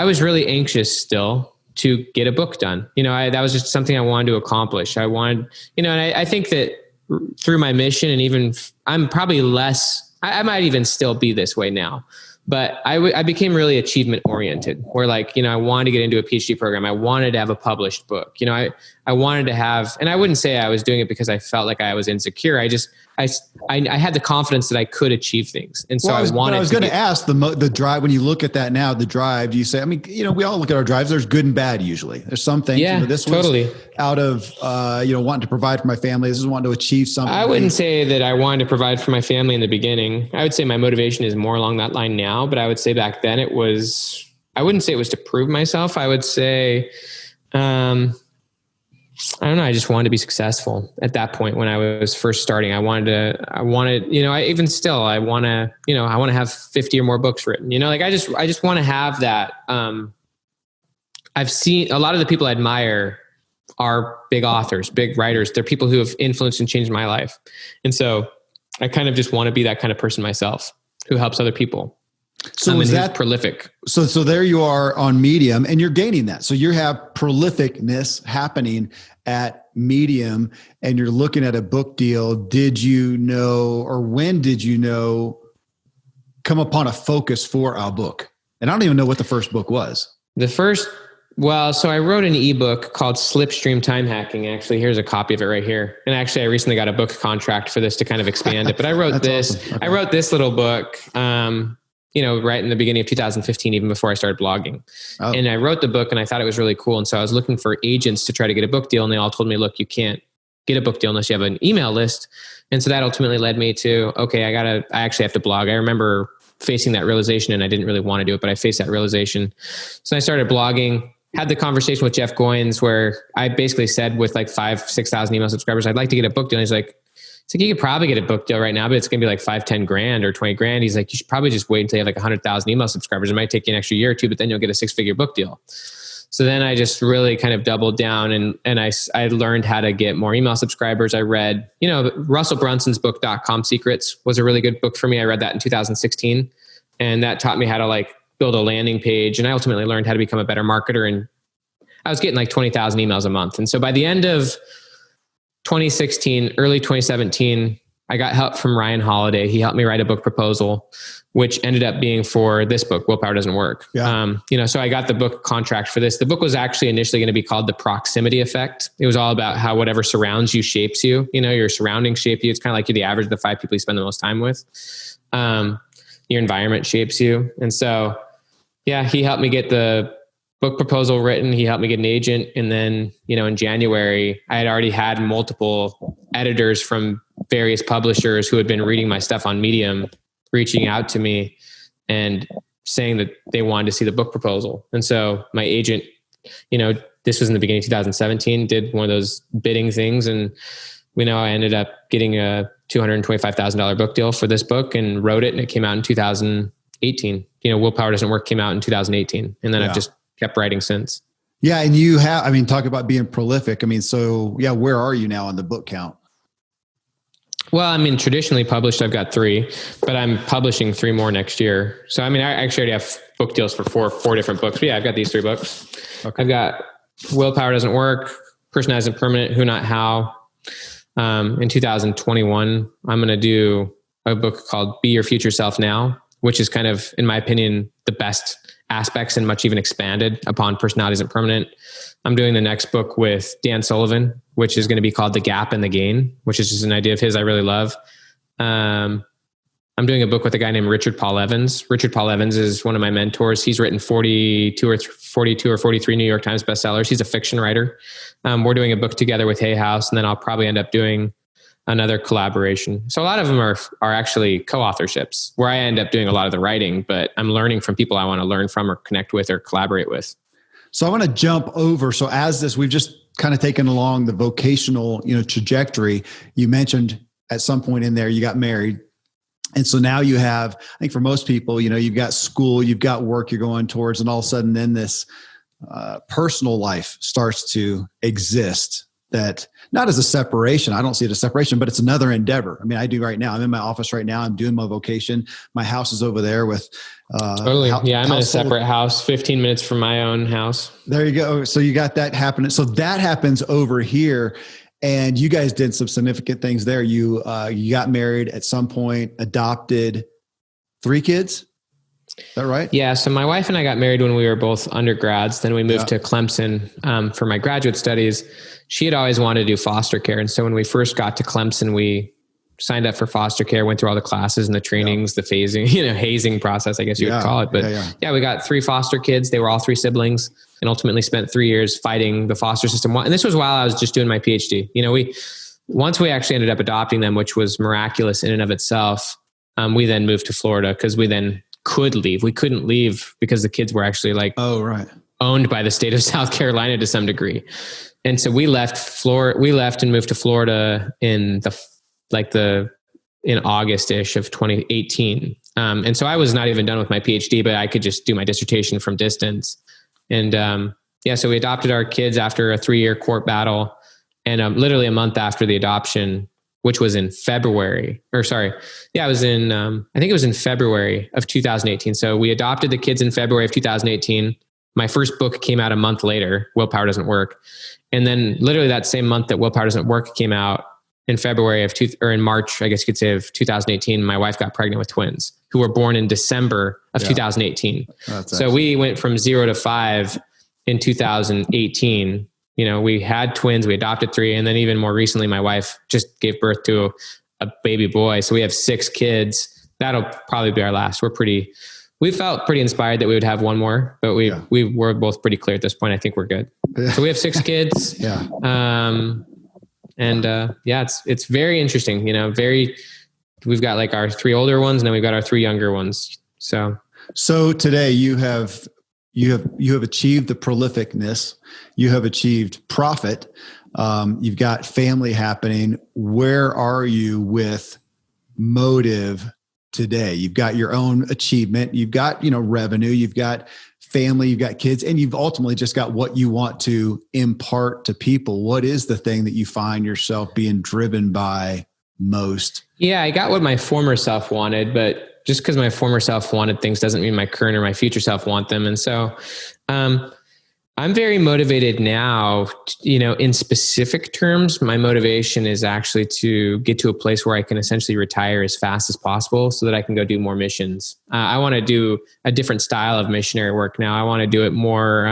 was really anxious still to get a book done. That was just something I wanted to accomplish. I wanted, and I think that through my mission, and even I'm probably I might even still be this way now, but I became really achievement oriented, where I wanted to get into a PhD program. I wanted to have a published book. I wanted to have, and I wouldn't say I was doing it because I felt like I was insecure. I had the confidence that I could achieve things. And so I was going to ask the drive, when you look at that now, the drive, do you say, we all look at our drives, there's good and bad usually. There's some things, this was totally out of, wanting to provide for my family. This is wanting to achieve something. I wouldn't say that I wanted to provide for my family in the beginning. I would say my motivation is more along that line now, but I would say back then I wouldn't say it was to prove myself. I would say, I don't know. I just wanted to be successful at that point when I was first starting. I want to have 50 or more books written, I just want to have that. I've seen a lot of the people I admire are big authors, big writers. They're people who have influenced and changed my life. And so I kind of just want to be that kind of person myself who helps other people. So is that prolific? So there you are on Medium, and you're gaining that. So you have prolificness happening at Medium, and you're looking at a book deal. Did you know, or when did you know, come upon a focus for a book? And I don't even know what the first book was. So I wrote an ebook called Slipstream Time Hacking. Actually, here's a copy of it right here. And actually, I recently got a book contract for this to kind of expand it. But I wrote this. Awesome. Okay. I wrote this little book. Right in the beginning of 2015, even before I started blogging. Oh. And I wrote the book and I thought it was really cool. And so I was looking for agents to try to get a book deal. And they all told me, look, you can't get a book deal unless you have an email list. And so that ultimately led me to, okay, I actually have to blog. I remember facing that realization, and I didn't really want to do it, but I faced that realization. So I started blogging, had the conversation with Jeff Goins, where I basically said with like 5,000, 6,000 email subscribers, I'd like to get a book deal. And he's like, you could probably get a book deal right now, but it's going to be like 5, 10 grand or 20 grand. He's like, you should probably just wait until you have like 100,000 email subscribers. It might take you an extra year or two, but then you'll get a 6-figure book deal. So then I just really kind of doubled down and I learned how to get more email subscribers. I read, Russell Brunson's book, .com Secrets, was a really good book for me. I read that in 2016, and that taught me how to build a landing page. And I ultimately learned how to become a better marketer. And I was getting like 20,000 emails a month. And so by the end of 2016, early 2017, I got help from Ryan Holiday. He helped me write a book proposal, which ended up being for this book, Willpower Doesn't Work. Yeah. So I got the book contract for this. The book was actually initially going to be called The Proximity Effect. It was all about how whatever surrounds you shapes you. Your surroundings shape you. It's kind of like you're the average of the 5 people you spend the most time with. Your environment shapes you. And so, he helped me get the book proposal written. He helped me get an agent. And then, in January, I had already had multiple editors from various publishers who had been reading my stuff on Medium, reaching out to me and saying that they wanted to see the book proposal. And so my agent, this was in the beginning of 2017, did one of those bidding things. And I ended up getting a $225,000 book deal for this book and wrote it. And it came out in 2018. Willpower Doesn't Work came out in 2018. And then I've just kept writing since. Yeah. And you have, talk about being prolific. Where are you now on the book count? Well, traditionally published, I've got 3, but I'm publishing 3 more next year. So, I actually already have book deals for four different books. But I've got these 3 books. Okay. I've got Willpower Doesn't Work, Personalized and Permanent, Who Not How. In 2021, I'm going to do a book called Be Your Future Self Now, which is kind of, in my opinion, the best aspects and much even expanded upon Personality Isn't Permanent. I'm doing the next book with Dan Sullivan, which is going to be called The Gap and the Gain, which is just an idea of his I really love. I'm doing a book with a guy named Richard Paul Evans. Richard Paul Evans is one of my mentors. He's written 42 or 43 New York Times bestsellers. He's a fiction writer. We're doing a book together with Hay House, and then I'll probably end up doing another collaboration. So a lot of them are actually co-authorships where I end up doing a lot of the writing, but I'm learning from people I want to learn from or connect with or collaborate with. So I want to jump over. So as this, we've just kind of taken along the vocational, trajectory. You mentioned at some point in there, you got married. And so now you have, I think for most people, you've got school, you've got work you're going towards, and all of a sudden then this personal life starts to exist. That not as a separation. I don't see it as a separation, but it's another endeavor. I mean, I do right now. I'm in my office right now. I'm doing my vocation. My house is over there with. Totally. I'm in a separate house, 15 minutes from my own house. There you go. So you got that happening. So that happens over here. And you guys did some significant things there. You got married at some point, adopted 3 kids. Is that right? Yeah. So my wife and I got married when we were both undergrads. Then we moved to Clemson for my graduate studies. She had always wanted to do foster care. And so when we first got to Clemson, we signed up for foster care, went through all the classes and the trainings, the phasing, hazing process, I guess you would call it. But we got 3 foster kids. They were all 3 siblings, and ultimately spent 3 years fighting the foster system. And this was while I was just doing my PhD. Once we actually ended up adopting them, which was miraculous in and of itself, we then moved to Florida because we then could leave. We couldn't leave because the kids were actually owned by the state of South Carolina to some degree. And so we left and moved to Florida in August-ish of 2018. And so I was not even done with my PhD, but I could just do my dissertation from distance. And so we adopted our kids after a 3-year court battle, and literally a month after the adoption, which was in February, I think it was in February of 2018. So we adopted the kids in February of 2018. My first book came out a month later, Willpower Doesn't Work. And then literally that same month that Willpower Doesn't Work came out, in in March, I guess you could say, of 2018, my wife got pregnant with twins who were born in December of 2018. So we went from 0 to 5 in 2018. We had twins, we adopted 3. And then even more recently, my wife just gave birth to a baby boy. So we have 6 kids. That'll probably be our last. We felt pretty inspired that we would have one more, but we were both pretty clear at this point. I think we're good. So we have 6 kids. It's very interesting. We've got our 3 older ones, and then we've got our 3 younger ones. So today you have achieved the prolificness, you have achieved profit. You've got family happening. Where are you with motive today? You've got your own achievement. You've got, revenue, you've got family, you've got kids, and you've ultimately just got what you want to impart to people. What is the thing that you find yourself being driven by most? Yeah, I got what my former self wanted, but just because my former self wanted things doesn't mean my current or my future self want them. And so, I'm very motivated now, in specific terms. My motivation is actually to get to a place where I can essentially retire as fast as possible so that I can go do more missions. I want to do a different style of missionary work now. I want to do it more.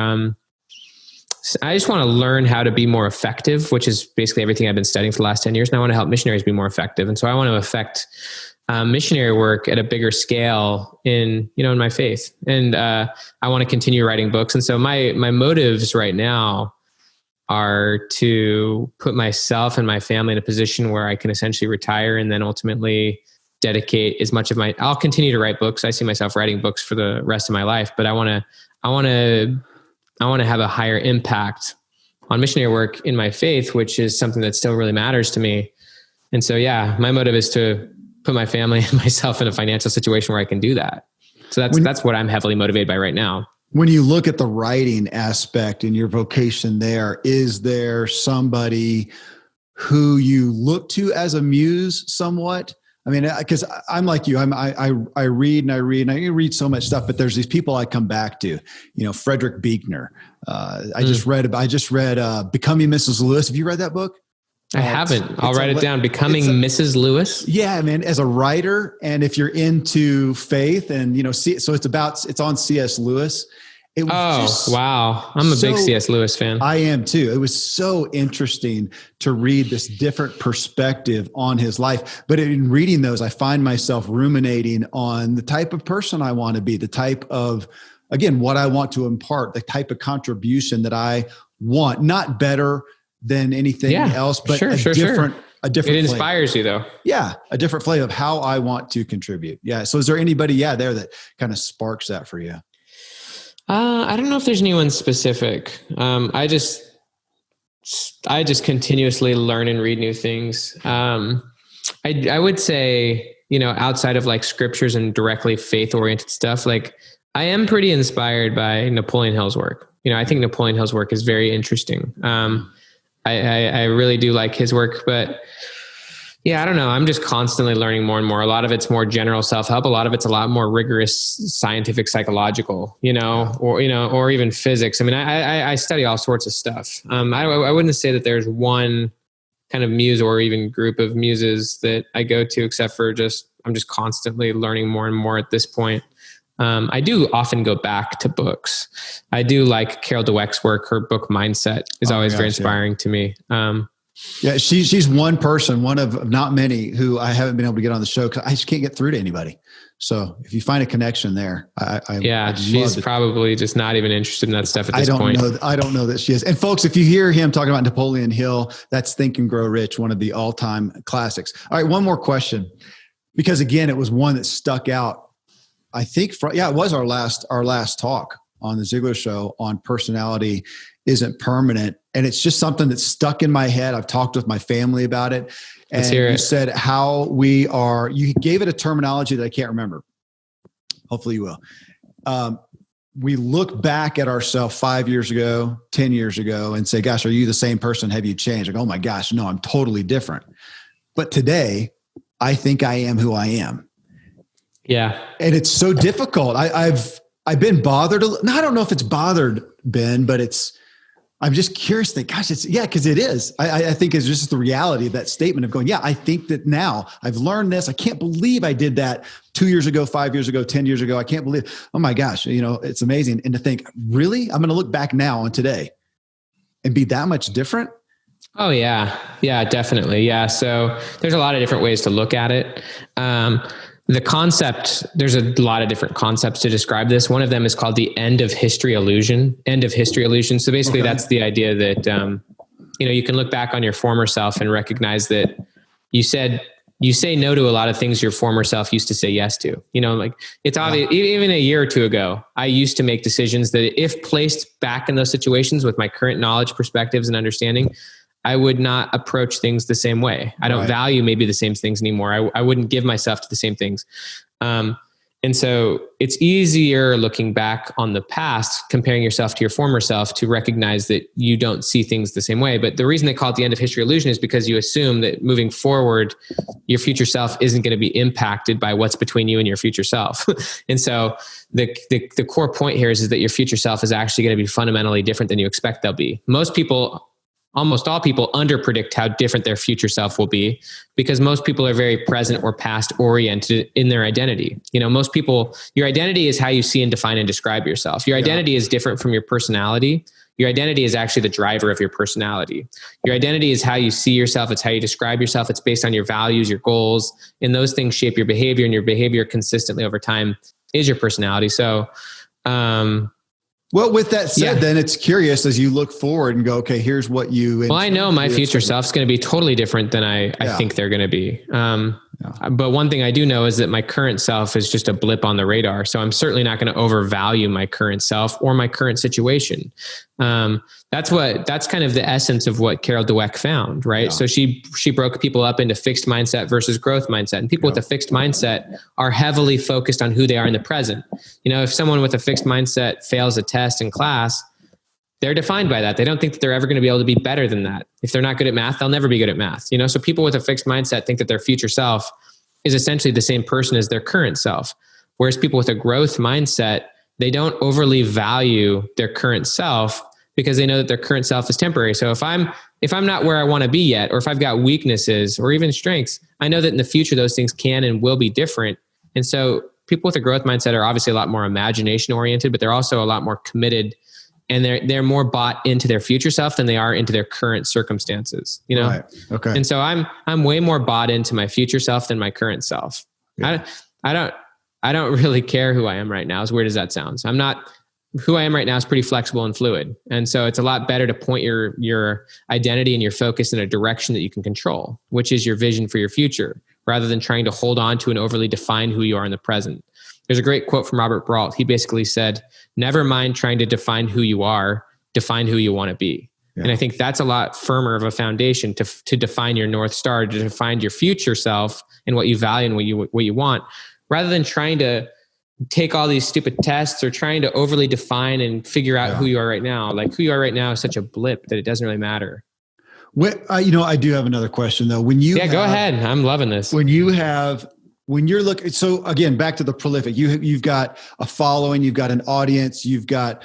I just want to learn how to be more effective, which is basically everything I've been studying for the last 10 years. And I want to help missionaries be more effective. And so I want to affect missionary work at a bigger scale in my faith. And I want to continue writing books. And so my motives right now are to put myself and my family in a position where I can essentially retire and then ultimately dedicate as much of I'll continue to write books. I see myself writing books for the rest of my life, but I want to have a higher impact on missionary work in my faith, which is something that still really matters to me. And so, my motive is to put my family and myself in a financial situation where I can do that. So that's what I'm heavily motivated by right now. When you look at the writing aspect in your vocation there, is there somebody who you look to as a muse somewhat? I mean, because I'm like you, I read and I read so much stuff, but there's these people I come back to, Frederick Buechner. I just read Becoming Mrs. Lewis. Have you read that book? I haven't. I'll write it down. Becoming Mrs. Lewis. Yeah, man. As a writer, and if you're into faith, and so it's on C.S. Lewis, It was wow. I'm a big C.S. Lewis fan. I am too. It was so interesting to read this different perspective on his life. But in reading those, I find myself ruminating on the type of person I want to be, the type of, again, what I want to impart, the type of contribution that I want, not better than anything else, but a different It inspires you though. Yeah. A different flavor of how I want to contribute. Yeah. So is there anybody, there that kind of sparks that for you? I don't know if there's anyone specific. I just continuously learn and read new things. I would say, outside of like scriptures and directly faith oriented stuff, like I am pretty inspired by Napoleon Hill's work. I think Napoleon Hill's work is very interesting. I really do like his work, but I don't know. I'm just constantly learning more and more. A lot of it's more general self-help. A lot of it's a lot more rigorous scientific, psychological, or even physics. I mean, I study all sorts of stuff. I wouldn't say that there's one kind of muse or even group of muses that I go to, except for I'm just constantly learning more and more at this point. I do often go back to books. I do like Carol Dweck's work. Her book Mindset is always very inspiring to me. She's one person, one of not many who I haven't been able to get on the show because I just can't get through to anybody. So if you find a connection there, she's probably just not even interested in that stuff at this point. I don't know that she is. And folks, if you hear him talking about Napoleon Hill, that's Think and Grow Rich, one of the all-time classics. All right, one more question, because again, it was one that stuck out. I think, it was our last talk on the Ziglar Show on personality isn't permanent. And it's just something that's stuck in my head. I've talked with my family about it. And you said you gave it a terminology that I can't remember. Hopefully you will. We look back at ourselves 5 years ago, 10 years ago and say, gosh, are you the same person? Have you changed? Like, oh my gosh, no, I'm totally different. But today I think I am who I am. Yeah. And it's so difficult. I've been bothered. I don't know if it's bothered Ben, but I'm just curious that, gosh, because it is. I think it's just the reality of that statement of going, I think that now I've learned this. I can't believe I did that 2 years ago, 5 years ago, 10 years ago. I can't believe, oh my gosh, it's amazing. And to think, really, I'm going to look back now on today and be that much different. Oh yeah. Yeah, definitely. Yeah. So there's a lot of different ways to look at it. The concept, there's a lot of different concepts to describe this. One of them is called the end of history illusion. So basically that's the idea that, you can look back on your former self and recognize that you say no to a lot of things your former self used to say yes to. Like it's obvious, even a year or two ago, I used to make decisions that if placed back in those situations with my current knowledge, perspectives, and understanding, I would not approach things the same way. I don't value maybe the same things anymore. I wouldn't give myself to the same things. And so it's easier looking back on the past, comparing yourself to your former self, to recognize that you don't see things the same way. But the reason they call it the end of history illusion is because you assume that moving forward, your future self isn't going to be impacted by what's between you and your future self. And so the core point here is that your future self is actually going to be fundamentally different than you expect they'll be. Almost all people underpredict how different their future self will be because most people are very present or past oriented in their identity. Most people, your identity is how you see and define and describe yourself. Your identity is different from your personality. Your identity is actually the driver of your personality. Your identity is how you see yourself. It's how you describe yourself. It's based on your values, your goals, and those things shape your behavior, and your behavior consistently over time is your personality. So, well, with that said, then it's curious as you look forward and go, okay, here's what you... Well, I know my future self's going to be totally different than I think they're going to be. But one thing I do know is that my current self is just a blip on the radar. So I'm certainly not going to overvalue my current self or my current situation. That's kind of the essence of what Carol Dweck found, right? Yeah. So she broke people up into fixed mindset versus growth mindset. And people with a fixed mindset are heavily focused on who they are in the present. If someone with a fixed mindset fails a test in class, they're defined by that. They don't think that they're ever going to be able to be better than that. If they're not good at math, they'll never be good at math. So people with a fixed mindset think that their future self is essentially the same person as their current self. Whereas people with a growth mindset, they don't overly value their current self because they know that their current self is temporary. So if I'm not where I want to be yet, or if I've got weaknesses or even strengths, I know that in the future, those things can and will be different. And so people with a growth mindset are obviously a lot more imagination oriented, but they're also a lot more committed, and they're more bought into their future self than they are into their current circumstances, you know? Right. Okay. And so I'm way more bought into my future self than my current self. Yeah. I don't really care who I am right now. As weird as that sounds, who I am right now is pretty flexible and fluid. And so it's a lot better to point your identity and your focus in a direction that you can control, which is your vision for your future, rather than trying to hold on to and overly define who you are in the present. There's a great quote from Robert Brault. He basically said, never mind trying to define who you are, define who you want to be. Yeah. And I think that's a lot firmer of a foundation to define your North Star, to define your future self and what you value and what you want, rather than trying to take all these stupid tests or trying to overly define and figure out who you are right now. Like, who you are right now is such a blip that it doesn't really matter. I do have another question though. Go ahead. I'm loving this. When you're looking, so again, back to the prolific, you've got a following, you've got an audience, you've got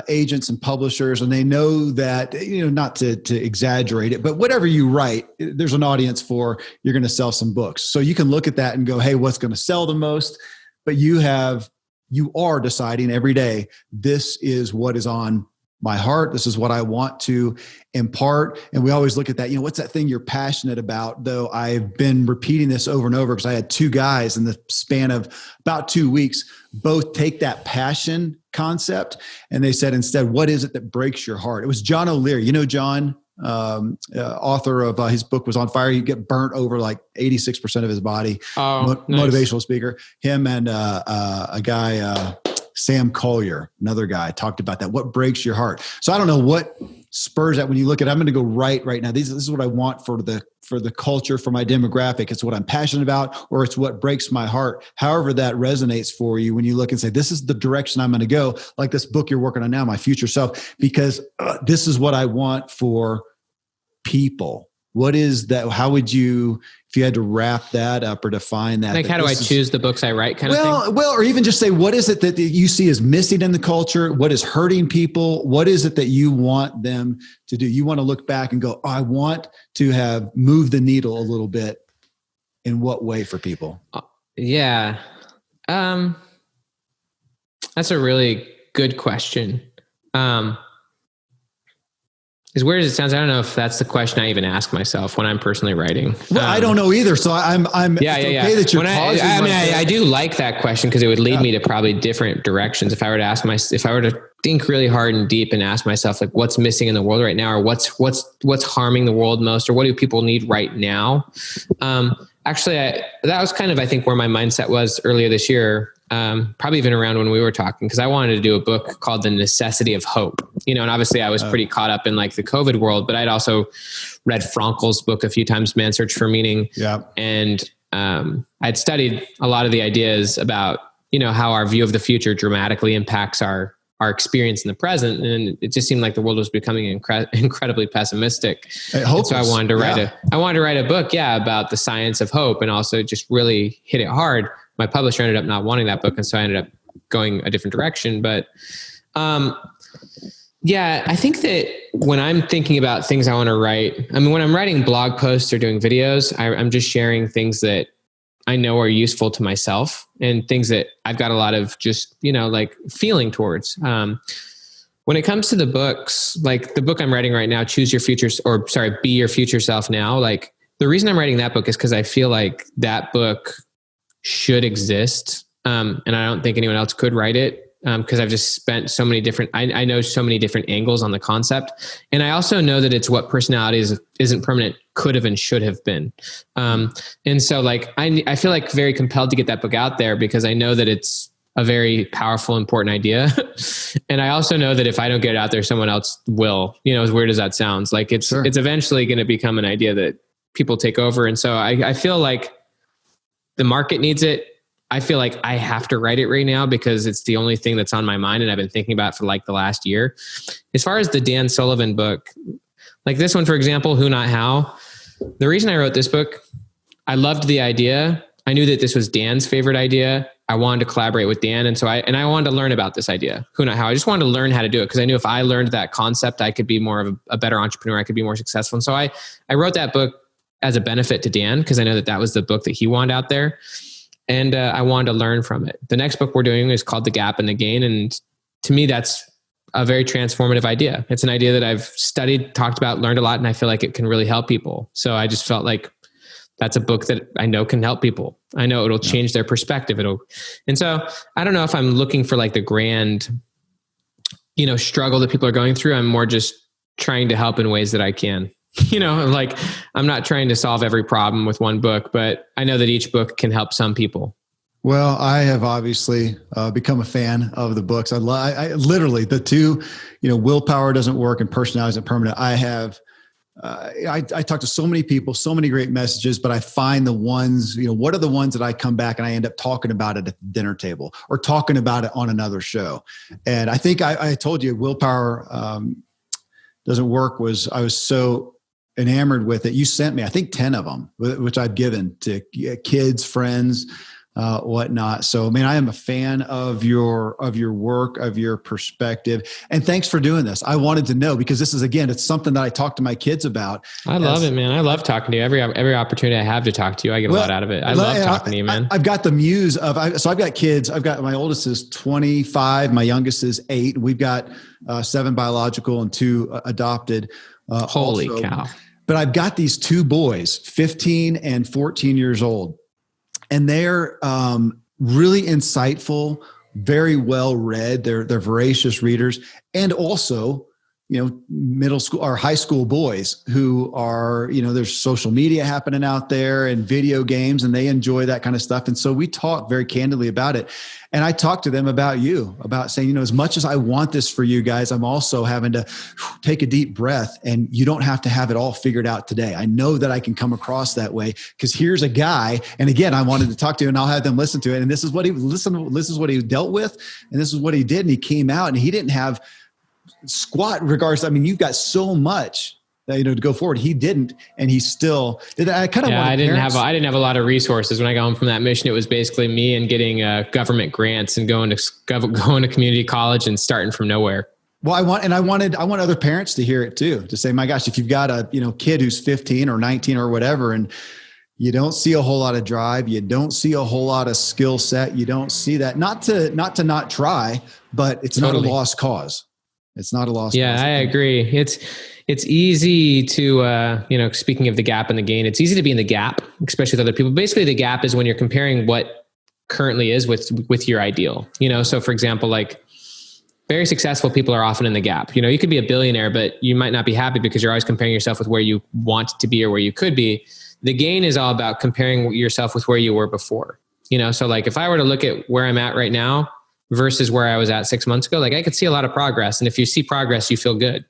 agents and publishers, and they know that, not to exaggerate it, but whatever you write, there's an audience for, you're going to sell some books. So you can look at that and go, hey, what's going to sell the most? But you are deciding every day, this is what is on my heart. This is what I want to impart. And we always look at that, what's that thing you're passionate about? Though I've been repeating this over and over because I had two guys in the span of about 2 weeks, both take that passion concept. And they said, instead, what is it that breaks your heart? It was John O'Leary. John, author of his book was On Fire. You get burnt over like 86% of his body. Nice. Motivational speaker. Him and a guy, Sam Collier, another guy, talked about that. What breaks your heart? So I don't know what spurs that when you look at, I'm going to go right now. This is what I want for the culture, for my demographic. It's what I'm passionate about, or it's what breaks my heart. However that resonates for you when you look and say, this is the direction I'm going to go, like this book you're working on now, My Future Self, because this is what I want for people. What is that? How would you, if you had to wrap that up or define that? Like, how do I choose the books I write kind of thing? Well, or even just say, what is it that you see as missing in the culture? What is hurting people? What is it that you want them to do? You want to look back and go, I want to have moved the needle a little bit. In what way for people? Yeah. That's a really good question. As weird as it sounds, I don't know if that's the question I even ask myself when I'm personally writing. Well, I don't know either. So I'm okay that you're pausing. I do like that question because it would lead me to probably different directions. If I were to think really hard and deep and ask myself, like, what's missing in the world right now, or what's harming the world most, or what do people need right now? Actually, that was kind of, I think, where my mindset was earlier this year. Probably even around when we were talking, because I wanted to do a book called The Necessity of Hope, and obviously I was pretty caught up in like the COVID world, but I'd also read Frankl's book a few times, Man's Search for Meaning. Yeah. And, I'd studied a lot of the ideas about, how our view of the future dramatically impacts our experience in the present. And it just seemed like the world was becoming incredibly pessimistic. So I wanted to write a book, about the science of hope, and also just really hit it hard. My publisher ended up not wanting that book, and so I ended up going a different direction. But I think that when I'm thinking about things I want to write, when I'm writing blog posts or doing videos, I'm just sharing things that I know are useful to myself and things that I've got a lot of just, like feeling towards. When it comes to the books, like the book I'm writing right now, Be Your Future Self Now. Like, the reason I'm writing that book is because I feel like that book should exist. And I don't think anyone else could write it. Because I've just spent so many different, I know so many different angles on the concept. And I also know that it's what personality isn't permanent could have and should have been. And so like, I feel like very compelled to get that book out there because I know that it's a very powerful, important idea. And I also know that if I don't get it out there, someone else will, as weird as that sounds. Like it's eventually going to become an idea that people take over. And so I feel like the market needs it. I feel like I have to write it right now because it's the only thing that's on my mind and I've been thinking about for like the last year. As far as the Dan Sullivan book, like this one, for example, Who Not How, the reason I wrote this book, I loved the idea. I knew that this was Dan's favorite idea. I wanted to collaborate with Dan. And so I wanted to learn about this idea, Who Not How. I just wanted to learn how to do it because I knew if I learned that concept, I could be more of a better entrepreneur. I could be more successful. And so I wrote that book as a benefit to Dan because I know that was the book that he wanted out there. and I wanted to learn from it. The next book we're doing is called The Gap and the Gain. And to me, that's a very transformative idea. It's an idea that I've studied, talked about, learned a lot, and I feel like it can really help people. So I just felt like that's a book that I know can help people. I know it'll change their perspective. And so I don't know if I'm looking for like the grand, struggle that people are going through. I'm more just trying to help in ways that I can. Like I'm not trying to solve every problem with one book, but I know that each book can help some people. Well, I have obviously become a fan of the books. I literally the two, Willpower Doesn't Work and Personality Isn't Permanent. I have, I talk to so many people, so many great messages, but I find the ones, what are the ones that I come back and I end up talking about it at the dinner table or talking about it on another show. And I think I told you Willpower Doesn't Work I was so enamored with it. You sent me, I think 10 of them, which I've given to kids, friends, whatnot. So, man, I am a fan of your work, of your perspective, and thanks for doing this. I wanted to know because this is, again, it's something that I talk to my kids about. I love it, man. I love talking to you. Every opportunity I have to talk to you, I get a lot out of it. I love talking to you, man. I've got the muse of, so I've got kids. My oldest is 25. My youngest is 8. We've got 7 biological and 2 adopted. Holy cow. But I've got these 2 boys, 15 and 14 years old. And they're really insightful, very well read. They're voracious readers, and also, middle school or high school boys who are, there's social media happening out there and video games, and they enjoy that kind of stuff. And so we talk very candidly about it. And I talked to them about saying, as much as I want this for you guys, I'm also having to take a deep breath, and you don't have to have it all figured out today. I know that I can come across that way because here's a guy. And again, I wanted to talk to you, and I'll have them listen to it. And this is what he dealt with. And this is what he did. And he came out and he didn't have squat regards. I mean, you've got so much to go forward. He didn't, and he still did. I didn't have a lot of resources when I got home from that mission. It was basically me and getting government grants and going to community college and starting from nowhere. Well, I want other parents to hear it too, to say, my gosh, if you've got a kid who's 15 or 19 or whatever, and you don't see a whole lot of drive, you don't see a whole lot of skill set, you don't see that, not to not try, but it's not a lost cause. It's not a lost cause. Yeah, I agree. It's easy to, speaking of the gap and the gain, it's easy to be in the gap, especially with other people. Basically, the gap is when you're comparing what currently is with your ideal. So for example, like very successful people are often in the gap. You could be a billionaire, but you might not be happy because you're always comparing yourself with where you want to be or where you could be. The gain is all about comparing yourself with where you were before. So like if I were to look at where I'm at right now versus where I was at 6 months ago, like I could see a lot of progress. And if you see progress, you feel good.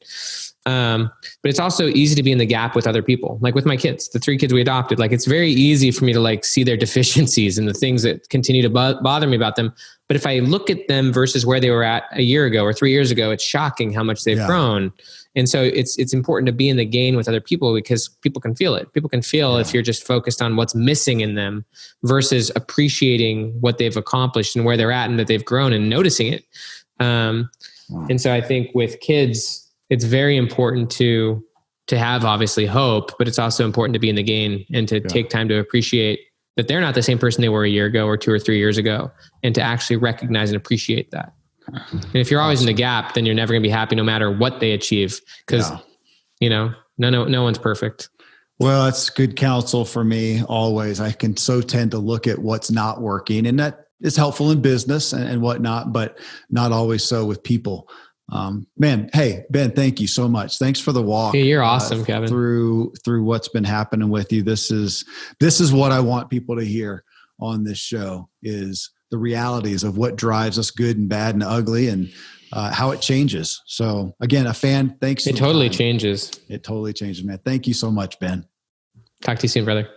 But it's also easy to be in the gap with other people. Like with my kids, the 3 kids we adopted, like it's very easy for me to like see their deficiencies and the things that continue to bother me about them. But if I look at them versus where they were at a year ago or 3 years ago, it's shocking how much they've grown. And so it's important to be in the gain with other people because people can feel it. People can feel if you're just focused on what's missing in them versus appreciating what they've accomplished and where they're at and that they've grown and noticing it. And so I think with kids, it's very important to have obviously hope, but it's also important to be in the gain and to take time to appreciate that they're not the same person they were a year ago or 2 or 3 years ago, and to actually recognize and appreciate that. And if you're always in the gap, then you're never going to be happy no matter what they achieve. Because, no one's perfect. Well, that's good counsel for me always. I can so tend to look at what's not working, and that is helpful in business and whatnot, but not always so with people. Man, hey, Ben, thank you so much. Thanks for the walk. Hey, you're awesome, Kevin. Through what's been happening with you. This is what I want people to hear on this show is the realities of what drives us good and bad and ugly and how it changes. So again, a fan, thanks. It totally changes. It totally changes, man. Thank you so much, Ben. Talk to you soon, brother.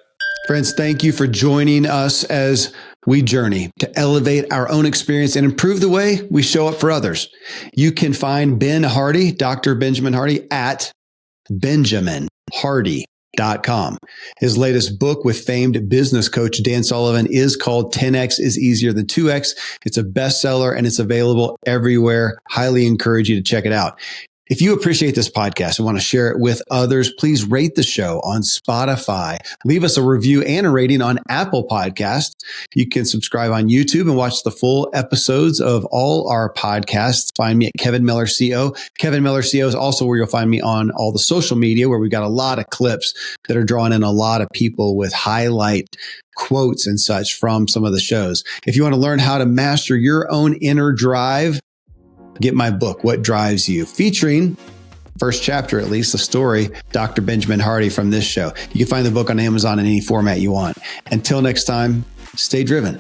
Friends, thank you for joining us as we journey to elevate our own experience and improve the way we show up for others. You can find Ben Hardy, Dr. Benjamin Hardy, at benjaminhardy.com. His latest book with famed business coach Dan Sullivan is called 10X is Easier Than 2X. It's a bestseller and it's available everywhere. Highly encourage you to check it out. If you appreciate this podcast and want to share it with others, please rate the show on Spotify. Leave us a review and a rating on Apple Podcasts. You can subscribe on YouTube and watch the full episodes of all our podcasts. Find me at Kevin Miller CO. Kevin Miller CO is also where you'll find me on all the social media, where we've got a lot of clips that are drawing in a lot of people with highlight quotes and such from some of the shows. If you want to learn how to master your own inner drive, get my book, What Drives You, featuring, first chapter at least, the story, Dr. Benjamin Hardy from this show. You can find the book on Amazon in any format you want. Until next time, stay driven.